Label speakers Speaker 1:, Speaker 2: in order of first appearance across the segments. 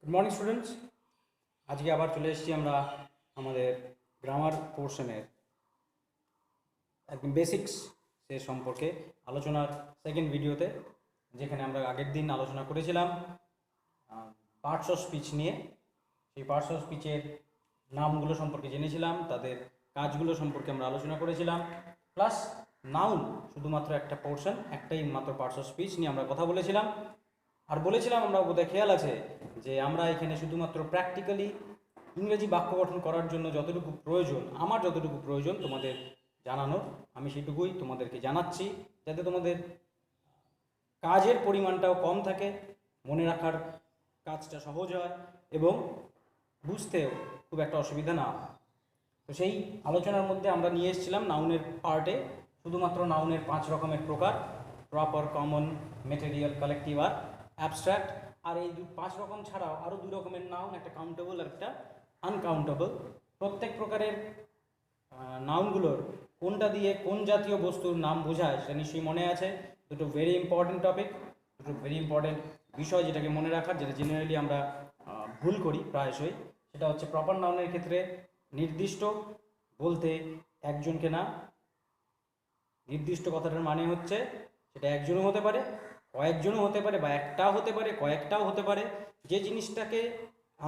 Speaker 1: Good morning students. আজকে আবার চলে এসেছি আমরা আমাদের গ্রামার পোর্শনের একদম বেসিক্স সে সম্পর্কে আলোচনার সেকেন্ড ভিডিওতে, যেখানে আমরা আগের দিন আলোচনা করেছিলাম পার্টস অফ স্পিচ নিয়ে। সেই পার্টস অফ স্পিচের নামগুলো সম্পর্কে জেনেছিলাম, তাদের কাজগুলো সম্পর্কে আমরা আলোচনা করেছিলাম, প্লাস নাউন শুধুমাত্র একটা পোর্শন, একটাই মাত্র পার্টস অফ স্পিচ নিয়ে আমরা কথা বলেছিলাম। আর বলেছিলাম, আমরা বোধহয় খেয়াল আছে যে আমরা এখানে শুধুমাত্র প্র্যাকটিক্যালি ইংরেজি বাক্য গঠন করার জন্য যতটুকু প্রয়োজন, আমার যতটুকু প্রয়োজন তোমাদের জানানোর, আমি সেটুকুই তোমাদেরকে জানাচ্ছি, যাতে তোমাদের কাজের পরিমাণটাও কম থাকে, মনে রাখার কাজটা সহজ হয় এবং বুঝতেও খুব একটা অসুবিধা না হয়। তো সেই আলোচনার মধ্যে আমরা নিয়ে এসেছিলাম নাউনের পার্টে শুধুমাত্র নাউনের 5 রকমের প্রকার: প্রপার, কমন, মেটেরিয়াল, কালেকটিভ আর অ্যাবস্ট্রাক্ট। আর এই 5 রকম ছাড়াও আরও 2 রকমের নাউন, একটা কাউন্টেবল আর একটা আনকাউন্টেবল। প্রত্যেক প্রকারের নাউনগুলোর কোনটা দিয়ে কোন জাতীয় বস্তুর নাম বোঝায় সেটা নিশ্চয়ই মনে আছে। দুটো ভেরি ইম্পর্টেন্ট টপিক, দুটো ভেরি ইম্পর্টেন্ট বিষয় যেটাকে মনে রাখার, যেটা জেনারেলি আমরা ভুল করি প্রায়শই। সেটা হচ্ছে প্রপার নাউনের ক্ষেত্রে নির্দিষ্ট বলতে একজনকে না, নির্দিষ্ট কথাটার মানে হচ্ছে সেটা একজনও হতে পারে, কয়েকজনও হতে পারে, বা একটাও হতে পারে, কয়েকটাও হতে পারে। যে জিনিসটাকে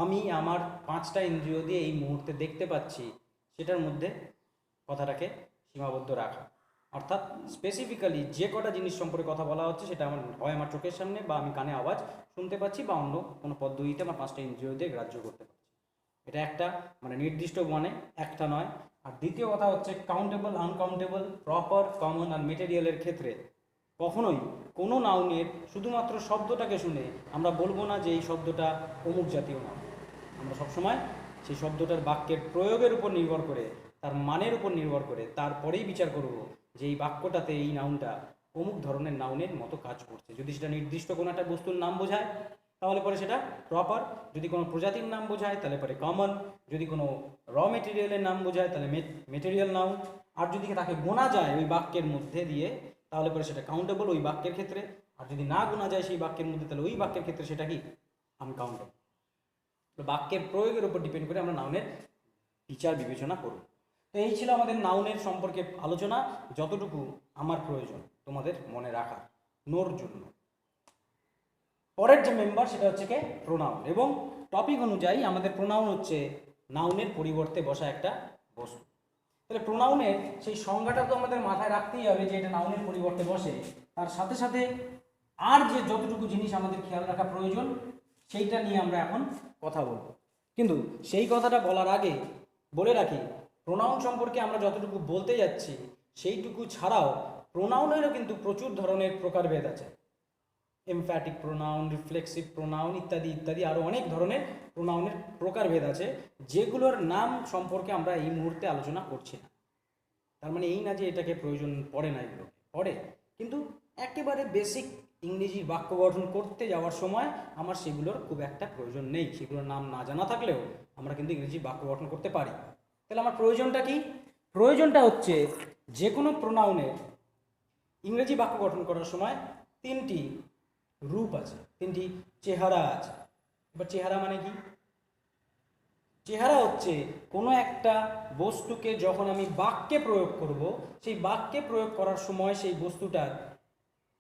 Speaker 1: আমি আমার 5টা ইন্দ্রিয় দিয়ে এই মুহূর্তে দেখতে পাচ্ছি, সেটার মধ্যে কথাটাকে সীমাবদ্ধ রাখা। অর্থাৎ স্পেসিফিক্যালি যে কটা জিনিস সম্পর্কে কথা বলা হচ্ছে সেটা আমার হয় আমার চোখের সামনে, বা আমি কানে আওয়াজ শুনতে পাচ্ছি, বা অন্য কোনো পদ্ধতিতে আমার 5টা ইন্দ্রিয় দিয়ে গ্রাহ্য করতে পারছি। এটা একটা মানে নির্দিষ্ট, মানে একটা নয়। আর দ্বিতীয় কথা হচ্ছে কাউন্টেবল, আনকাউন্টেবল, প্রপার, কমন আর মেটেরিয়ালের ক্ষেত্রে কখনোই কোনো নাউনের শুধুমাত্র শব্দটাকে শুনে আমরা বলবো না যে এই শব্দটা অমুক জাতীয় নাউন। আমরা সবসময় সেই শব্দটার বাক্যের প্রয়োগের উপর নির্ভর করে, তার মানের উপর নির্ভর করে তারপরেই বিচার করব যে এই বাক্যটাতে এই নাউনটা অমুক ধরনের নাউনের মতো কাজ করছে। যদি সেটা নির্দিষ্ট কোনো একটা বস্তুর নাম বোঝায় তাহলে পরে সেটা প্রপার, যদি কোনো প্রজাতির নাম বোঝায় তাহলে পরে কমন, যদি কোনো র মেটেরিয়ালের নাম বোঝায় তাহলে মেটেরিয়াল নাউন, আর যদি তাকে গোনা যায় ওই বাক্যের মধ্যে দিয়ে তাহলে পরে সেটা কাউন্টেবল ওই বাক্যের ক্ষেত্রে, আর যদি না গোনা যায় সেই বাক্যের মধ্যে তাহলে ওই বাক্যের ক্ষেত্রে সেটা কি আনকাউন্টেবল। বাক্যের প্রয়োগের উপর ডিপেন্ড করে আমরা নাউনের বিচার বিবেচনা করব। তো এই ছিল আমাদের নাউনের সম্পর্কে আলোচনা, যতটুকু আমার প্রয়োজন তোমাদের মনে রাখার নোর জন্য। পরের যে মেম্বার সেটা হচ্ছে কি প্রোনাউন, এবং টপিক অনুযায়ী আমাদের প্রোনাউন হচ্ছে নাউনের পরিবর্তে বসা একটা বস্তু। তাহলে প্রোনাউনের সেই সংজ্ঞাটা তো আমাদের মাথায় রাখতেই হবে যে এটা নাউনের পরিবর্তে বসে, তার সাথে সাথে আর যে যতটুকু জিনিস আমাদের খেয়াল রাখা প্রয়োজন সেইটা নিয়ে আমরা এখন কথা বলবো। কিন্তু সেই কথাটা বলার আগে বলে রাখি, প্রোনাউন সম্পর্কে আমরা যতটুকু বলতে যাচ্ছি সেইটুকু ছাড়াও প্রোনাউনেরও কিন্তু প্রচুর ধরনের প্রকারভেদ আছে। এমফ্যাটিক প্রোনাউন, রিফ্লেক্সিভ প্রোনাউন ইত্যাদি ইত্যাদি আরও অনেক ধরনের প্রোনাউনের প্রকারভেদ আছে, যেগুলোর নাম সম্পর্কে আমরা এই মুহূর্তে আলোচনা করছি না। তার মানে এই না যে এটাকে প্রয়োজন পড়ে না, এগুলো পড়ে, কিন্তু একেবারে বেসিক ইংরেজি বাক্য গঠন করতে যাওয়ার সময় আমার সেগুলোর খুব একটা প্রয়োজন নেই। সেগুলোর নাম না জানা থাকলেও আমরা কিন্তু ইংরেজি বাক্য গঠন করতে পারি। তাহলে আমার প্রয়োজনটা কি? প্রয়োজনটা হচ্ছে যে কোনো প্রোনাউনের ইংরেজি বাক্য গঠন করার সময় 3টি রূপ আছে, 3টি চেহারা আছে। এবার চেহারা মানে কি? চেহারা হচ্ছে কোনো একটা বস্তুকে যখন আমি বাক্যে প্রয়োগ করব, সেই বাক্যে প্রয়োগ করার সময় সেই বস্তুটার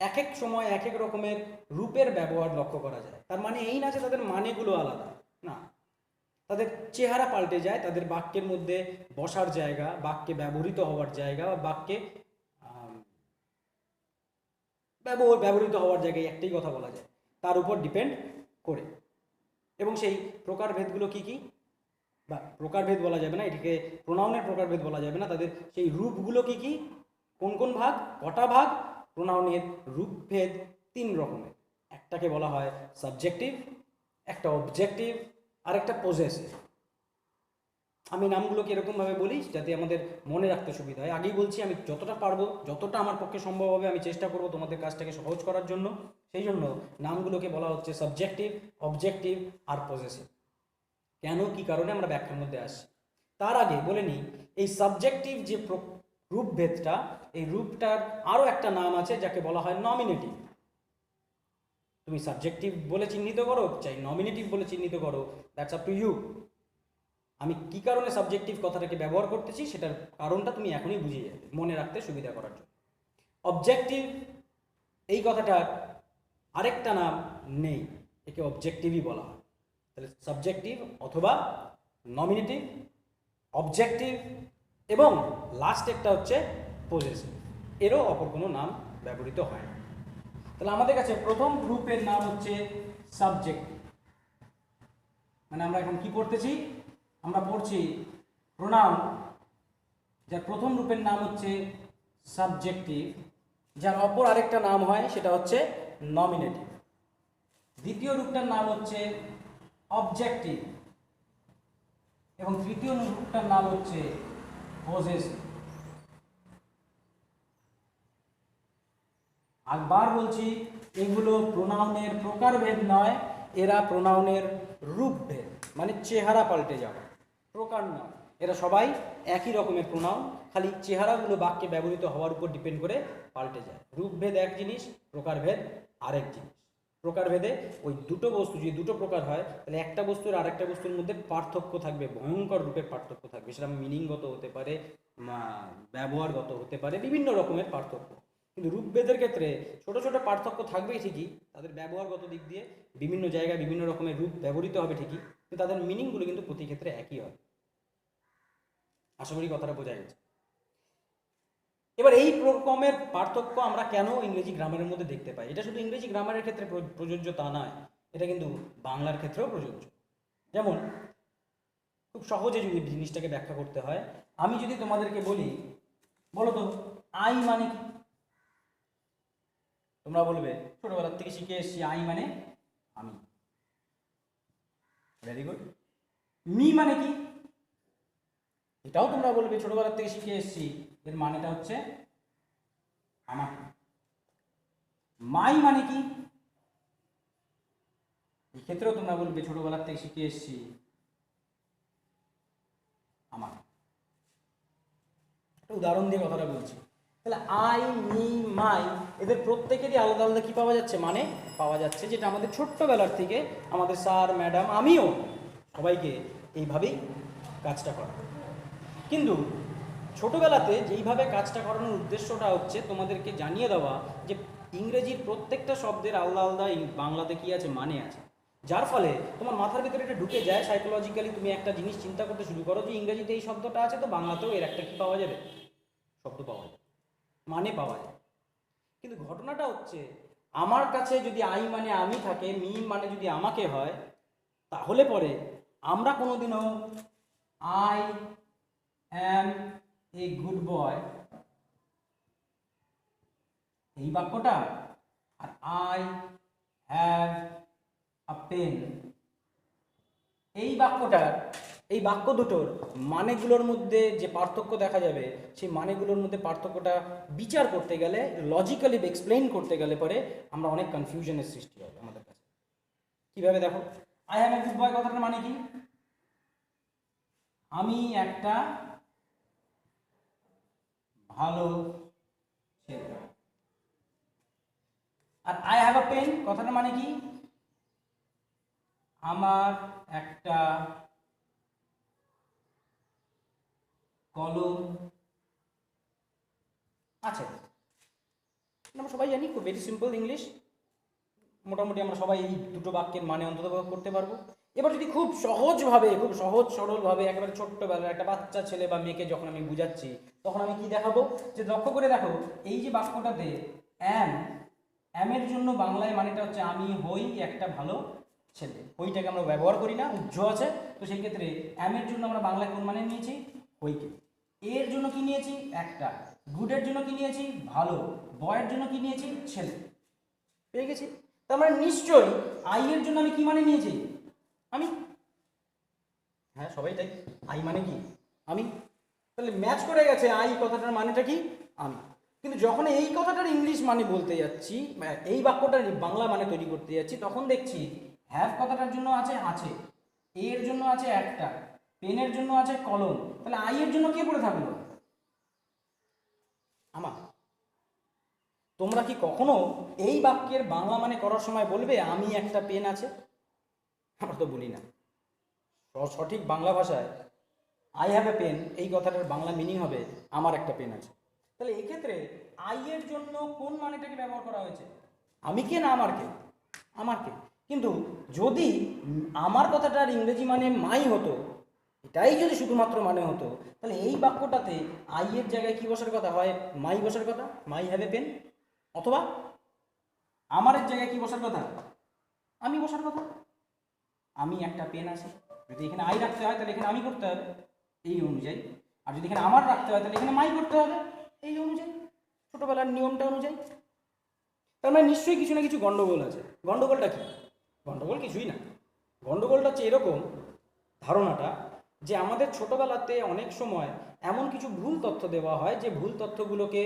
Speaker 1: এক এক সময় এক এক রকমের রূপের ব্যবহার লক্ষ্য করা যায়। তার মানে এই না যে তাদের মানেগুলো আলাদা, না, তাদের চেহারা পাল্টে যায়, তাদের বাক্যের মধ্যে বসার জায়গা, বাক্যে ব্যবহৃত হওয়ার জায়গা, বা বাক্যে ব্যবহৃত হওয়ার জায়গায় একটাই কথা বলা যায়, তার উপর ডিপেন্ড করে। এবং সেই প্রকারভেদগুলো কি কি, বা প্রকারভেদ বলা যাবে না, এটিকে প্রোনাউনের প্রকারভেদ বলা যাবে না, তাদের সেই রূপগুলো কি কি, কোন কোন ভাগ, কটা ভাগ? প্রোনাউনের রূপভেদ 3 রকমের। একটাকে বলা হয় সাবজেক্টিভ, একটা অবজেক্টিভ, আর একটা পজেসিভ। আমি নামগুলোকে এরকমভাবে বলি যাতে আমাদের মনে রাখতে সুবিধা হয়। আগেই বলছি, আমি যতটা পারবো, যতটা আমার পক্ষে সম্ভব হবে আমি চেষ্টা করব তোমাদের কাজটাকে সহজ করার জন্য। সেই জন্য নামগুলোকে বলা হচ্ছে সাবজেক্টিভ, অবজেক্টিভ আর পজেসিভ। কেন, কি কারণে, আমরা ব্যাখ্যার মধ্যে আসি। তার আগে বলে নিই, এই সাবজেক্টিভ যে রূপভেদটা, এই রূপটার আরও একটা নাম আছে যাকে বলা হয় নমিনেটিভ। তো তুমি সাবজেক্টিভ বলে চিহ্নিত করো, চাই নমিনেটিভ বলে চিহ্নিত করো, দ্যাটস আপ টু ইউ। আমি কী কারণে সাবজেক্টিভ কথাটাকে ব্যবহার করতেছি সেটার কারণটা তুমি এখনই বুঝিয়ে যাবে, মনে রাখতে সুবিধা করার জন্য। অবজেক্টিভ এই কথাটার আরেকটা নাম নেই, একে অবজেক্টিভই বলা হয়। তাহলে সাবজেক্টিভ অথবা নমিনেটিভ, অবজেক্টিভ এবং লাস্ট একটা হচ্ছে পজেসিভ, এরও অপর কোনো নাম ব্যবহৃত হয় না। তাহলে আমাদের কাছে প্রথম গ্রুপের নাম হচ্ছে সাবজেক্টিভ। মানে আমরা এখন কি পড়তেছি, আমরা পড়ছি প্রোনাউন যার প্রথম রূপের নাম হচ্ছে সাবজেক্টিভ, যার অপর আরেকটা নাম হয় সেটা হচ্ছে নমিনেটিভ। দ্বিতীয় রূপটার নাম হচ্ছে অবজেক্টিভ এবং তৃতীয় রূপটার নাম হচ্ছে পজেসিভ। একবার বলছি, এগুলো প্রোনাউনের প্রকারভেদ নয়, এরা প্রোনাউনের রূপভেদ, মানে চেহারা পাল্টে যাওয়া, প্রকার নয়। এরা সবাই একই রকমের প্রোনাউন, খালি চেহারাগুলো বাক্যে ব্যবহৃত হওয়ার উপর ডিপেন্ড করে পাল্টে যায়। রূপভেদ এক জিনিস, প্রকারভেদ আরেক জিনিস। প্রকারভেদে ওই দুটো বস্তু যদি দুটো প্রকার হয় তাহলে একটা বস্তুর আর একটা বস্তুর মধ্যে পার্থক্য থাকবে, ভয়ঙ্কর রূপের পার্থক্য থাকবে। সেটা মিনিংগত হতে পারে, ব্যবহারগত হতে পারে, বিভিন্ন রকমের পার্থক্য। কিন্তু রূপভেদের ক্ষেত্রে ছোট ছোট পার্থক্য থাকবেই ঠিকই, তাদের ব্যবহারগত দিক দিয়ে বিভিন্ন জায়গায় বিভিন্ন রকমের রূপ ব্যবহৃত হবে ঠিকই, কিন্তু তাদের মিনিংগুলো কিন্তু প্রতি ক্ষেত্রে একই হবে। আশা করি কথাটা বোঝা গেছে। এবার এই রকমের পার্থক্য আমরা কেন ইংরেজি গ্রামারের মধ্যে দেখতে পাই? এটা শুধু ইংরেজি গ্রামারের ক্ষেত্রে প্রযোজ্য তা নয়, এটা কিন্তু বাংলার ক্ষেত্রেও প্রযোজ্য। যেমন খুব সহজে যদি জিনিসটাকে ব্যাখ্যা করতে হয়, আমি যদি তোমাদেরকে বলি, বলো তো আই মানে কি? তোমরা বলবে ছোটবেলার থেকে শিখে এসেছি আই মানে আমি। Very good. মি মানে কি? এটাও তোমরা বলবে ছোটবেলার থেকে শিখে এসেছি, এর মানেটা হচ্ছে আমাকে। মাই মানে কি? এই ক্ষেত্রেও তোমরা বলবে ছোটবেলার থেকে শিখে এসেছি আমাকে। একটা উদাহরণ দিয়ে কথাটা বলছি। তাহলে আই, মি, মাই এদের প্রত্যেকেরই আলাদা আলাদা কি পাওয়া যাচ্ছে? মানে পাওয়া যাচ্ছে, যেটা আমাদের ছোট্টবেলার থেকে আমাদের স্যার, ম্যাডাম, আমিও সবাইকে এইভাবেই কাজটা করা। কিন্তু ছোটবেলাতে যেইভাবে কাজটা করানোর উদ্দেশ্যটা হচ্ছে তোমাদেরকে জানিয়ে দেওয়া যে ইংরেজির প্রত্যেকটা শব্দের আলাদা আলাদা বাংলাতে কি আছে, মানে আছে। যার ফলে তোমার মাথার ভিতরে এটা ঢুকে যায়, সাইকোলজিক্যালি তুমি একটা জিনিস চিন্তা করতে শুরু করো যে ইংরেজিতে এই শব্দটা আছে, তো বাংলাতেও এর একটা কি পাওয়া যাবে, শব্দ পাওয়া যাবে, মানে পাওয়া যায়। কিন্তু ঘটনাটা হচ্ছে, আমার কাছে যদি আই মানে আমি থাকে, মি মানে যদি আমাকে হয়, তাহলে পরে আমরা কোনোদিনও I am a good boy এই বাক্যটা আর আই হ্যাভ আ পেন এই বাক্যটার, এই বাক্য দুটোর মানেগুলোর মধ্যে যে পার্থক্য দেখা যাবে, সেই মানেগুলোর মধ্যে পার্থক্যটা বিচার করতে গেলে, লজিক্যালি এক্সপ্লেইন করতে গেলে পরে আমরা অনেক কনফিউশনের সৃষ্টি হবে আমাদের কাছে। কিভাবে দেখো, I have a good boy কথাটার মানে কি? আমি একটা ভালো ছেলে। আর আই হ্যাভ আ পেন কথাটার মানে কি? আমার একটা কলম আছে। আমরা সবাই জানি, খুব ভেরি সিম্পল ইংলিশ, মোটামুটি আমরা সবাই এই দুটো বাক্যের মানে অন্তত করতে পারবো। এবার যদি খুব সহজভাবে, খুব সহজ সরলভাবে একেবারে ছোট্টবেলার একটা বাচ্চা ছেলে বা মেয়েকে যখন আমি বুঝাচ্ছি, তখন আমি কি দেখাবো, যে লক্ষ্য করে দেখো এই যে বাক্যটাতে অ্যাম, অ্যামের জন্য বাংলায় মানেটা হচ্ছে আমি হই একটা ভালো ছেলে। হইটাকে আমরা ব্যবহার করি না, উজ্জ আছে, তো সেই ক্ষেত্রে অ্যামের জন্য আমরা বাংলায় কোন মানে নিয়েছি? হইকে। এর জন্য কি নিয়েছি? একটা। গুডের জন্য কি নিয়েছি? ভালো। বয়ের জন্য কি নিয়েছি? ছেলে। পেয়ে গেছি। তার মানে নিশ্চয়ই আই এর জন্য আমি কি মানে নিয়েছি? আমি। হ্যাঁ সবাই তাই, আই মানে কি? আমি। তাহলে ম্যাচ করে গেছে, আই কথাটার মানেটা কি? আমি। কিন্তু যখন এই কথাটার ইংলিশ মানে বলতে যাচ্ছি, এই বাক্যটার বাংলা মানে তৈরি করতে যাচ্ছি, তখন দেখছি হ্যাভ কথাটার জন্য আছে আছে, এর জন্য আছে একটা, পেনের জন্য আছে কলম, তাহলে আই এর জন্য কে পড়ে থাকলো? আমার। তোমরা কি কখনো এই বাক্যের বাংলা মানে করার সময় বলবে আমি একটা পেন আছে? আমরা তো বলি না। সঠিক বাংলা ভাষায় আই হ্যাভ এ পেন এই কথাটার বাংলা মিনিং হবে আমার একটা পেন আছে। তাহলে এক্ষেত্রে আই এর জন্য কোন মানেটাকে ব্যবহার করা হয়েছে? আমি কে না আমার কে? আমার কে। কিন্তু যদি আমার কথাটার ইংরেজি মানে মাই হতো, এটাই যদি শুধুমাত্র মানে হতো, তাহলে এই বাক্যটাতে আই এর জায়গায় কি বসার কথা? হয় মাই বসার কথা, মাই হ্যাভ এ পেন, অথবা আমারের জায়গায় কি বসার কথা? আমি বসার কথা। আমি একটা পেন আছে। যদি এখানে আই রাখতে হয় তাহলে এখানে আমি করতে হবে এই অনুযায়ী, আর যদি এখানে আমার রাখতে হয় তাহলে এখানে মাই করতে হবে এই অনুযায়ী, ছোটবেলার নিয়মটা অনুযায়ী। তার মানে নিশ্চয়ই কিছু না কিছু গন্ডগোল আছে। গন্ডগোলটা কি? গন্ডগোল কিছুই না। গন্ডগোলটা হচ্ছে এরকম ধারণাটা যে আমাদের ছোটবেলাতে অনেক সময় এমন কিছু ভুল তথ্য দেওয়া হয় যে ভুল তথ্যগুলোকে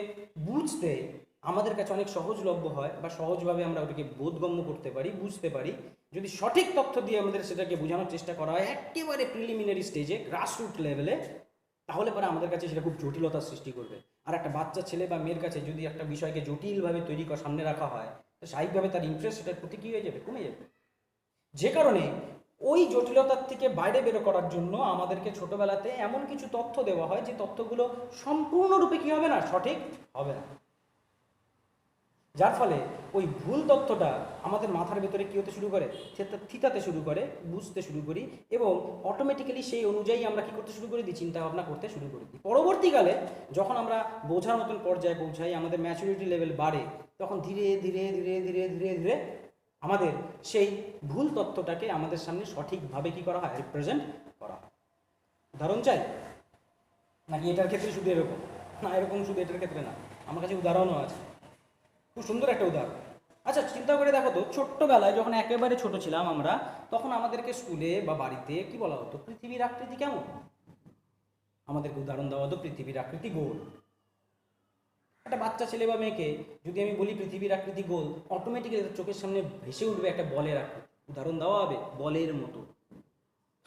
Speaker 1: বুঝতে আমাদের কাছে অনেক সহজলভ্য হয়, বা সহজভাবে আমরা ওটাকে বোধগম্য করতে পারি, বুঝতে পারি। যদি সঠিক তথ্য দিয়ে আমাদের সেটাকে বোঝানোর চেষ্টা করা হয় একেবারে প্রিলিমিনারি স্টেজে, গ্রাসরুট লেভেলে, তাহলে পরে আমাদের কাছে সেটা খুব জটিলতার সৃষ্টি করবে। আর একটা বাচ্চা ছেলে বা মেয়ের কাছে যদি একটা বিষয়কে জটিলভাবে তৈরি করা সামনে রাখা হয়, তো স্বাভাবিকভাবে তার ইন্টারেস্ট সেটার প্রতি কী হয়ে যাবে? কমে যাবে। যে কারণে ওই জটিলতার থেকে বাইরে বেরো করার জন্য আমাদেরকে ছোটবেলাতে এমন কিছু তথ্য দেওয়া হয় যে তথ্যগুলো সম্পূর্ণরূপে কী হবে না? সঠিক হবে না। যার ফলে ওই ভুল তথ্যটা আমাদের মাথার ভেতরে কী হতে শুরু করে? থিতাতে শুরু করে, বুঝতে শুরু করি, এবং অটোমেটিক্যালি সেই অনুযায়ী আমরা কী করতে শুরু করে দিই? চিন্তা ভাবনা করতে শুরু করে দিই। পরবর্তীকালে যখন আমরা বোঝার মতন পর্যায়ে পৌঁছাই, আমাদের ম্যাচুরিটি লেভেল বাড়ে, তখন ধীরে ধীরে ধীরে ধীরে ধীরে ধীরে আমাদের সেই ভুল তথ্যটাকে আমাদের সামনে সঠিকভাবে কী করা হয়? রিপ্রেজেন্ট করা হয়। উদাহরণ চাই নাকি এটার ক্ষেত্রে শুধু এরকম? না, এরকম শুধু এটার ক্ষেত্রে না, আমার কাছে উদাহরণও আছে, খুব সুন্দর একটা উদাহরণ। আচ্ছা চিন্তা করে দেখো তো, ছোট্টবেলায় যখন একেবারে ছোট ছিলাম আমরা, তখন আমাদেরকে স্কুলে বা বাড়িতে কি বলা হতো? পৃথিবীর আকৃতি কেমন? আমাদেরকে উদাহরণ দেওয়া হতো পৃথিবীর আকৃতি গোল। একটা বাচ্চা ছেলে বা মেয়েকে যদি আমি বলি পৃথিবীর আকৃতি গোল, অটোমেটিক্যালি চোখের সামনে ভেসে উঠবে একটা বলের আকৃতি। উদাহরণ দেওয়া হবে বলের মতো।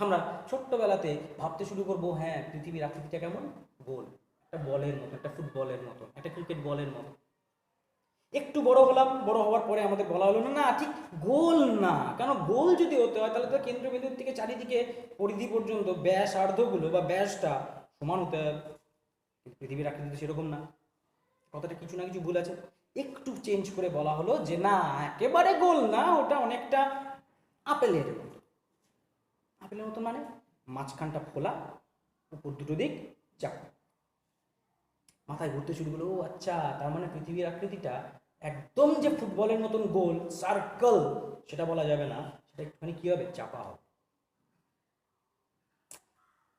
Speaker 1: আমরা ছোট্টবেলাতে ভাবতে শুরু করবো, হ্যাঁ পৃথিবীর আকৃতিটা কেমন? গোল, একটা বলের মতো, একটা ফুটবলের মতো, একটা ক্রিকেট বলের মতো। একটু বড় হলাম, বড় হওয়ার পরে আমাদের বলা হলো না না ঠিক গোল না, কেন গোল যদি হতে হয় তাহলে তো কেন্দ্রবিন্দুর থেকে চারিদিকে পরিধি পর্যন্ত ব্যাসার্ধগুলো বা ব্যাসটা সমান হতে হবে। পৃথিবীর আকৃতি তো সেরকম না, কথাটা কিছু না কিছু ভুল আছে। একটু চেঞ্জ করে বলা হলো যে না একেবারে গোল না, ওটা অনেকটা আপেলের মতো। আপেলের মতো মানে মাঝখানটা ফোলা, উপর দুটো দিক চাপ। মাথায় ঘুরতে শুরু করলো, ও আচ্ছা, তার মানে পৃথিবীর আকৃতিটা একদম যে ফুটবলের মতন গোল সার্কেল সেটা বলা যাবে না, সেটা একটুখানি কি হবে? চাপা হবে।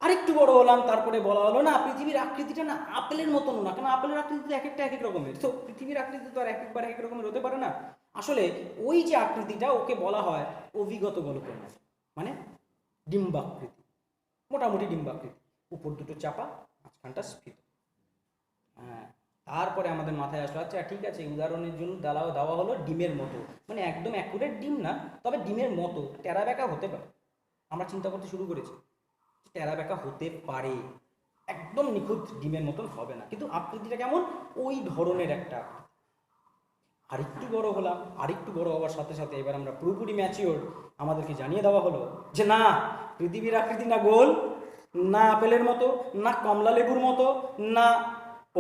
Speaker 1: আরেকটু বড় হলাম, তারপরে বলা হলো না পৃথিবীর আকৃতিটা না আপেলের মতন না, কেন আপেলের আকৃতি তো এক একটা এক এক রকমের, তো পৃথিবীর আকৃতি তো আর এক একবার এক এক রকমের হতে পারে না। আসলে ওই যে আকৃতিটা ওকে বলা হয় অভিগত গোলকের মতো, মানে ডিম্বাকৃতি, মোটামুটি ডিম্বাকৃতি, উপর দুটো চাপা, মাঝখানটা স্ফীত। হ্যাঁ, তারপরে আমাদের মাথায় আসলো আচ্ছা ঠিক আছে, উদাহরণের জন্য দেওয়া হলো ডিমের মতো, মানে একদম অ্যাকুরেট ডিম না, তবে ডিমের মতো টেরা বেঁকা হতে পারে। আমরা চিন্তা করতে শুরু করেছি টেরা বেঁকা হতে পারে, একদম নিখুঁত ডিমের মতন হবে না, কিন্তু আকৃতিটা কেমন? ওই ধরনের একটা। আরেকটু বড় হলাম, আরেকটু বড় হওয়ার সাথে সাথে এবার আমরা পুরোপুরি ম্যাচিওর, আমাদেরকে জানিয়ে দেওয়া হলো যে না পৃথিবীর আকৃতি না গোল, না আপেলের মতো, না কমলা লেবুর মতো, না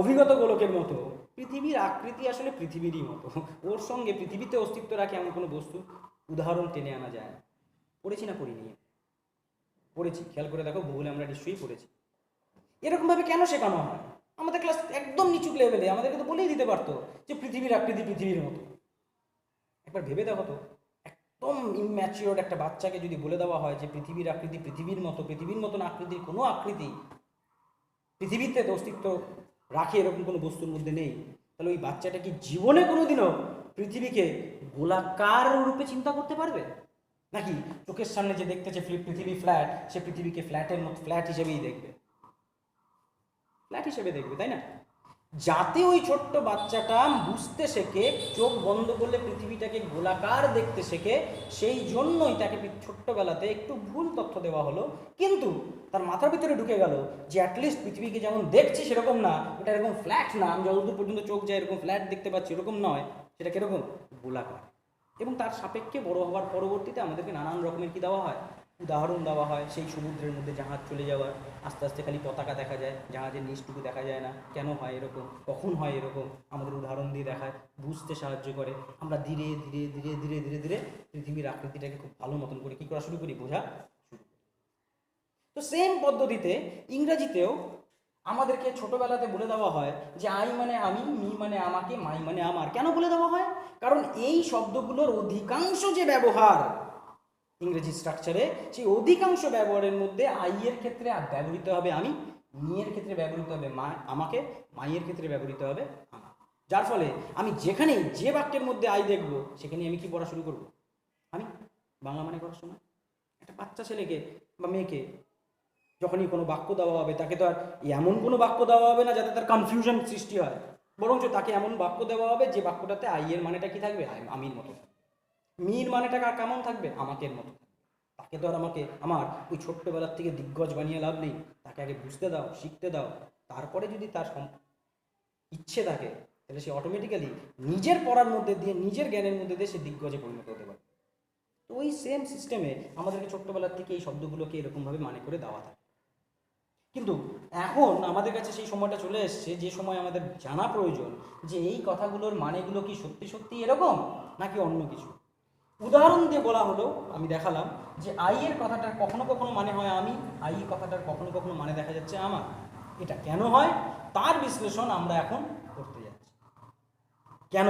Speaker 1: অভিগত গোলকের মতো। পৃথিবীর আকৃতি আসলে পৃথিবীরই মতো, ওর সঙ্গে পৃথিবীতে অস্তিত্ব রাখে এমন কোনো বস্তু উদাহরণ টেনে আনা যায় না। পড়েছি না পড়িনি? পড়েছি, খেয়াল করে দেখো, ভূগোলে আমরা নিশ্চয়ই পড়েছি। এরকমভাবে কেন শেখানো হয়? আমাদের ক্লাস একদম নিচু লেভেলে আমাদেরকে তো বলেই দিতে পারতো যে পৃথিবীর আকৃতি পৃথিবীর মতো। একবার ভেবে দেখো তো, একদম ইম্যাচিওর একটা বাচ্চাকে যদি বলে দেওয়া হয় যে পৃথিবীর আকৃতি পৃথিবীর মতো, পৃথিবীর মতন আকৃতির কোনো আকৃতি পৃথিবীতে অস্তিত্ব রাখে এরকম কোনো বস্তুর মধ্যে নেই, তাহলে ওই বাচ্চাটা কি জীবনে কোনোদিনও পৃথিবীকে গোলাকার রূপে চিন্তা করতে পারবে? নাকি চোখের সামনে যে দেখতেছে পৃথিবী ফ্ল্যাট, সে পৃথিবীকে ফ্ল্যাটের মতো ফ্ল্যাট হিসেবেই দেখবে, ফ্ল্যাট হিসেবে দেখবে, তাই না? যাতে ওই ছোট্ট বাচ্চাটা বুঝতে শেখে, চোখ বন্ধ করলে পৃথিবীটাকে গোলাকার দেখতে শেখে, সেই জন্যই তাকে ছোট্টবেলাতে একটু ভুল তথ্য দেওয়া হলো। কিন্তু তার মাথার ভিতরে ঢুকে গেল যে অ্যাটলিস্ট পৃথিবীকে যেমন দেখছি সেরকম না, এটা এরকম ফ্ল্যাট না, আমি যতদূর পর্যন্ত চোখ যায় এরকম ফ্ল্যাট দেখতে পাচ্ছি এরকম নয়, সেটা কীরকম গোলাকার। এবং তার সাপেক্ষে বড় হওয়ার পরবর্তীতে আমাদেরকে নানান রকমের কী দেওয়া হয়, উদাহরণ দেওয়া হয়। সেই সমুদ্রের মধ্যে জাহাজ চলে যাওয়ার, আস্তে আস্তে খালি পতাকা দেখা যায়, জাহাজের নিচটুকু দেখা যায় না, কেন হয় এরকম, কখন হয় এরকম, আমাদের উদাহরণ দিয়ে দেখায়, বুঝতে সাহায্য করে। আমরা ধীরে ধীরে ধীরে ধীরে ধীরে ধীরে পৃথিবীর আকৃতিটাকে খুব ভালো মতন করে কী করা শুরু করি, বোঝা শুরু করি। তো সেম পদ্ধতিতে ইংরাজিতেও আমাদেরকে ছোটবেলাতে বলে দেওয়া হয় যে আই মানে আমি, মি মানে আমাকে, মাই মানে আমার। কেন বলে দেওয়া হয়? কারণ এই শব্দগুলোর অধিকাংশ যে ব্যবহার ইংরেজি স্ট্রাকচারে, সেই অধিকাংশ ব্যবহারের মধ্যে আই এর ক্ষেত্রে ব্যবহৃত হবে আমি, মি এর ক্ষেত্রে ব্যবহৃত হবে আমাকে, মাই এর ক্ষেত্রে ব্যবহৃত হবে আমার। যার ফলে আমি যেখানেই যে বাক্যের মধ্যে আই দেখব সেখানে আমি কি পড়া শুরু করব, আমি বাংলা মানে করার সময় একটা বাচ্চা ছেলেকে বা মেয়েকে যখনই কোনো বাক্য দেওয়া হবে তাকে তো আর এমন কোনো বাক্য দেওয়া হবে না যাতে তার কনফিউশন সৃষ্টি হয়, বরঞ্চ তাকে এমন বাক্য দেওয়া হবে যে বাক্যটাতে আই এর মানেটা কি থাকবে, আমির মতো থাকবে, মির মানেটা কেমন থাকবে, আমাকের মতো থাকবে। তাকে তো আর আমাকে আমার ওই ছোট্টবেলার থেকে দিগ্গজ বানিয়ে লাভ নেই, তাকে আগে বুঝতে দাও, শিখতে দাও, তারপরে যদি তার ইচ্ছে থাকে তাহলে সে অটোমেটিক্যালি নিজের পড়ার মধ্যে দিয়ে, নিজের জ্ঞানের মধ্যে দিয়ে সে দিগ্গজে পরিণত হতে পারে। তো ওই সেম সিস্টেমে আমাদেরকে ছোট্টবেলার থেকে এই শব্দগুলোকে এরকমভাবে মানে করে দেওয়া থাকে। কিন্তু এখন আমাদের কাছে সেই সময়টা চলে এসছে যে সময় আমাদের জানা প্রয়োজন যে এই কথাগুলোর মানেগুলো কি সত্যি সত্যি এরকম নাকি অন্য কিছু। উদাহরণ দিয়ে বলা হলো, আমি দেখালাম যে আই এর কথাটার কখনো কখনো মানে হয় আমি, আই কথাটার কখনো কখনো মানে দেখা যাচ্ছে আমার। এটা কেন হয় তার বিশ্লেষণ আমরা এখন করতে যাচ্ছি। কেন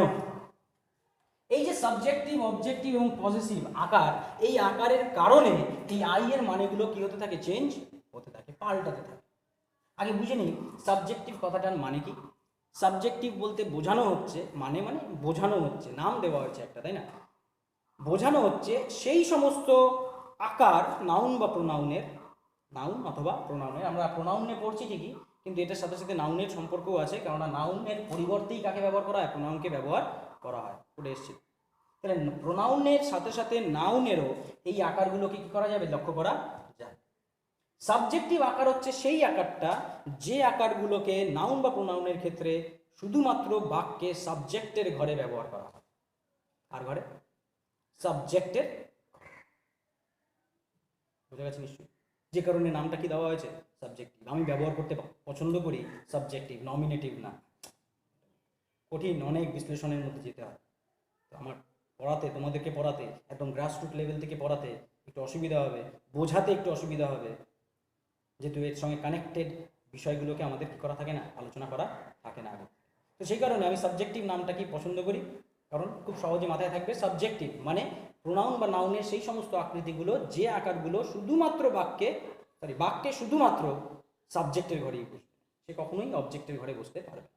Speaker 1: এই যে সাবজেক্টিভ, অবজেক্টিভ এবং পজিটিভ আকার, এই আকারের কারণে এই আই এর মানেগুলো কি হতে থাকে, চেঞ্জ হতে থাকে, পাল্টাতে থাকে। আগে বুঝে নিই সাবজেক্টিভ কথাটার মানে কি। সাবজেক্টিভ বলতে বোঝানো হচ্ছে, মানে মানে বোঝানো হচ্ছে, নাম দেওয়া হয়েছে একটা, তাই না, বোঝানো হচ্ছে সেই সমস্ত আকার নাউন বা প্রোনাউনের, নাউন অথবা প্রোনাউনের, আমরা প্রোনাউনে পড়ছি ঠিকই কিন্তু এটার সাথে সাথে নাউনের সম্পর্কও আছে, কেননা নাউনের পরিবর্তেই কাকে ব্যবহার করা হয়, প্রোনাউনকে ব্যবহার করা হয়, উঠে এসছে। তাহলে প্রোনাউনের সাথে সাথে নাউনেরও এই আকারগুলোকে কি করা যাবে, লক্ষ্য করা যায়। সাবজেক্টিভ আকার হচ্ছে সেই আকারটা যে আকারগুলোকে নাউন বা প্রোনাউনের ক্ষেত্রে শুধুমাত্র বাক্যে সাবজেক্টের ঘরে ব্যবহার করা হয়। আর ঘরে, সাবজেক্টের, বোঝা গেছে নিশ্চয়ই, যে কারণে নামটা কি দেওয়া হয়েছে, সাবজেক্টিভ। আমি ব্যবহার করতে পছন্দ করি সাবজেক্টিভ, নমিনেটিভ না। কঠিন, অনেক বিশ্লেষণের মধ্যে যেতে হয়। তো আমার পড়াতে, তোমাদেরকে পড়াতে, একদম গ্রাসরুট লেভেল থেকে পড়াতে একটু অসুবিধা হবে, বোঝাতে একটু অসুবিধা হবে, যেহেতু এর সঙ্গে কানেক্টেড বিষয়গুলোকে আমাদের কী করা থাকে না, আলোচনা করা থাকে না আগে। তো সেই কারণে আমি সাবজেক্টিভ নামটা কি পছন্দ করি, কারণ খুব সহজে মাথায় থাকবে। সাবজেক্টিভ মানে প্রোনাউন বা নাউনের সেই সমস্ত আকৃতিগুলো যে আকারগুলো শুধুমাত্র বাক্যে শুধুমাত্র সাবজেক্টের ঘরেই বসবে, সে কখনোই অবজেক্টের ঘরে বসতে পারবে।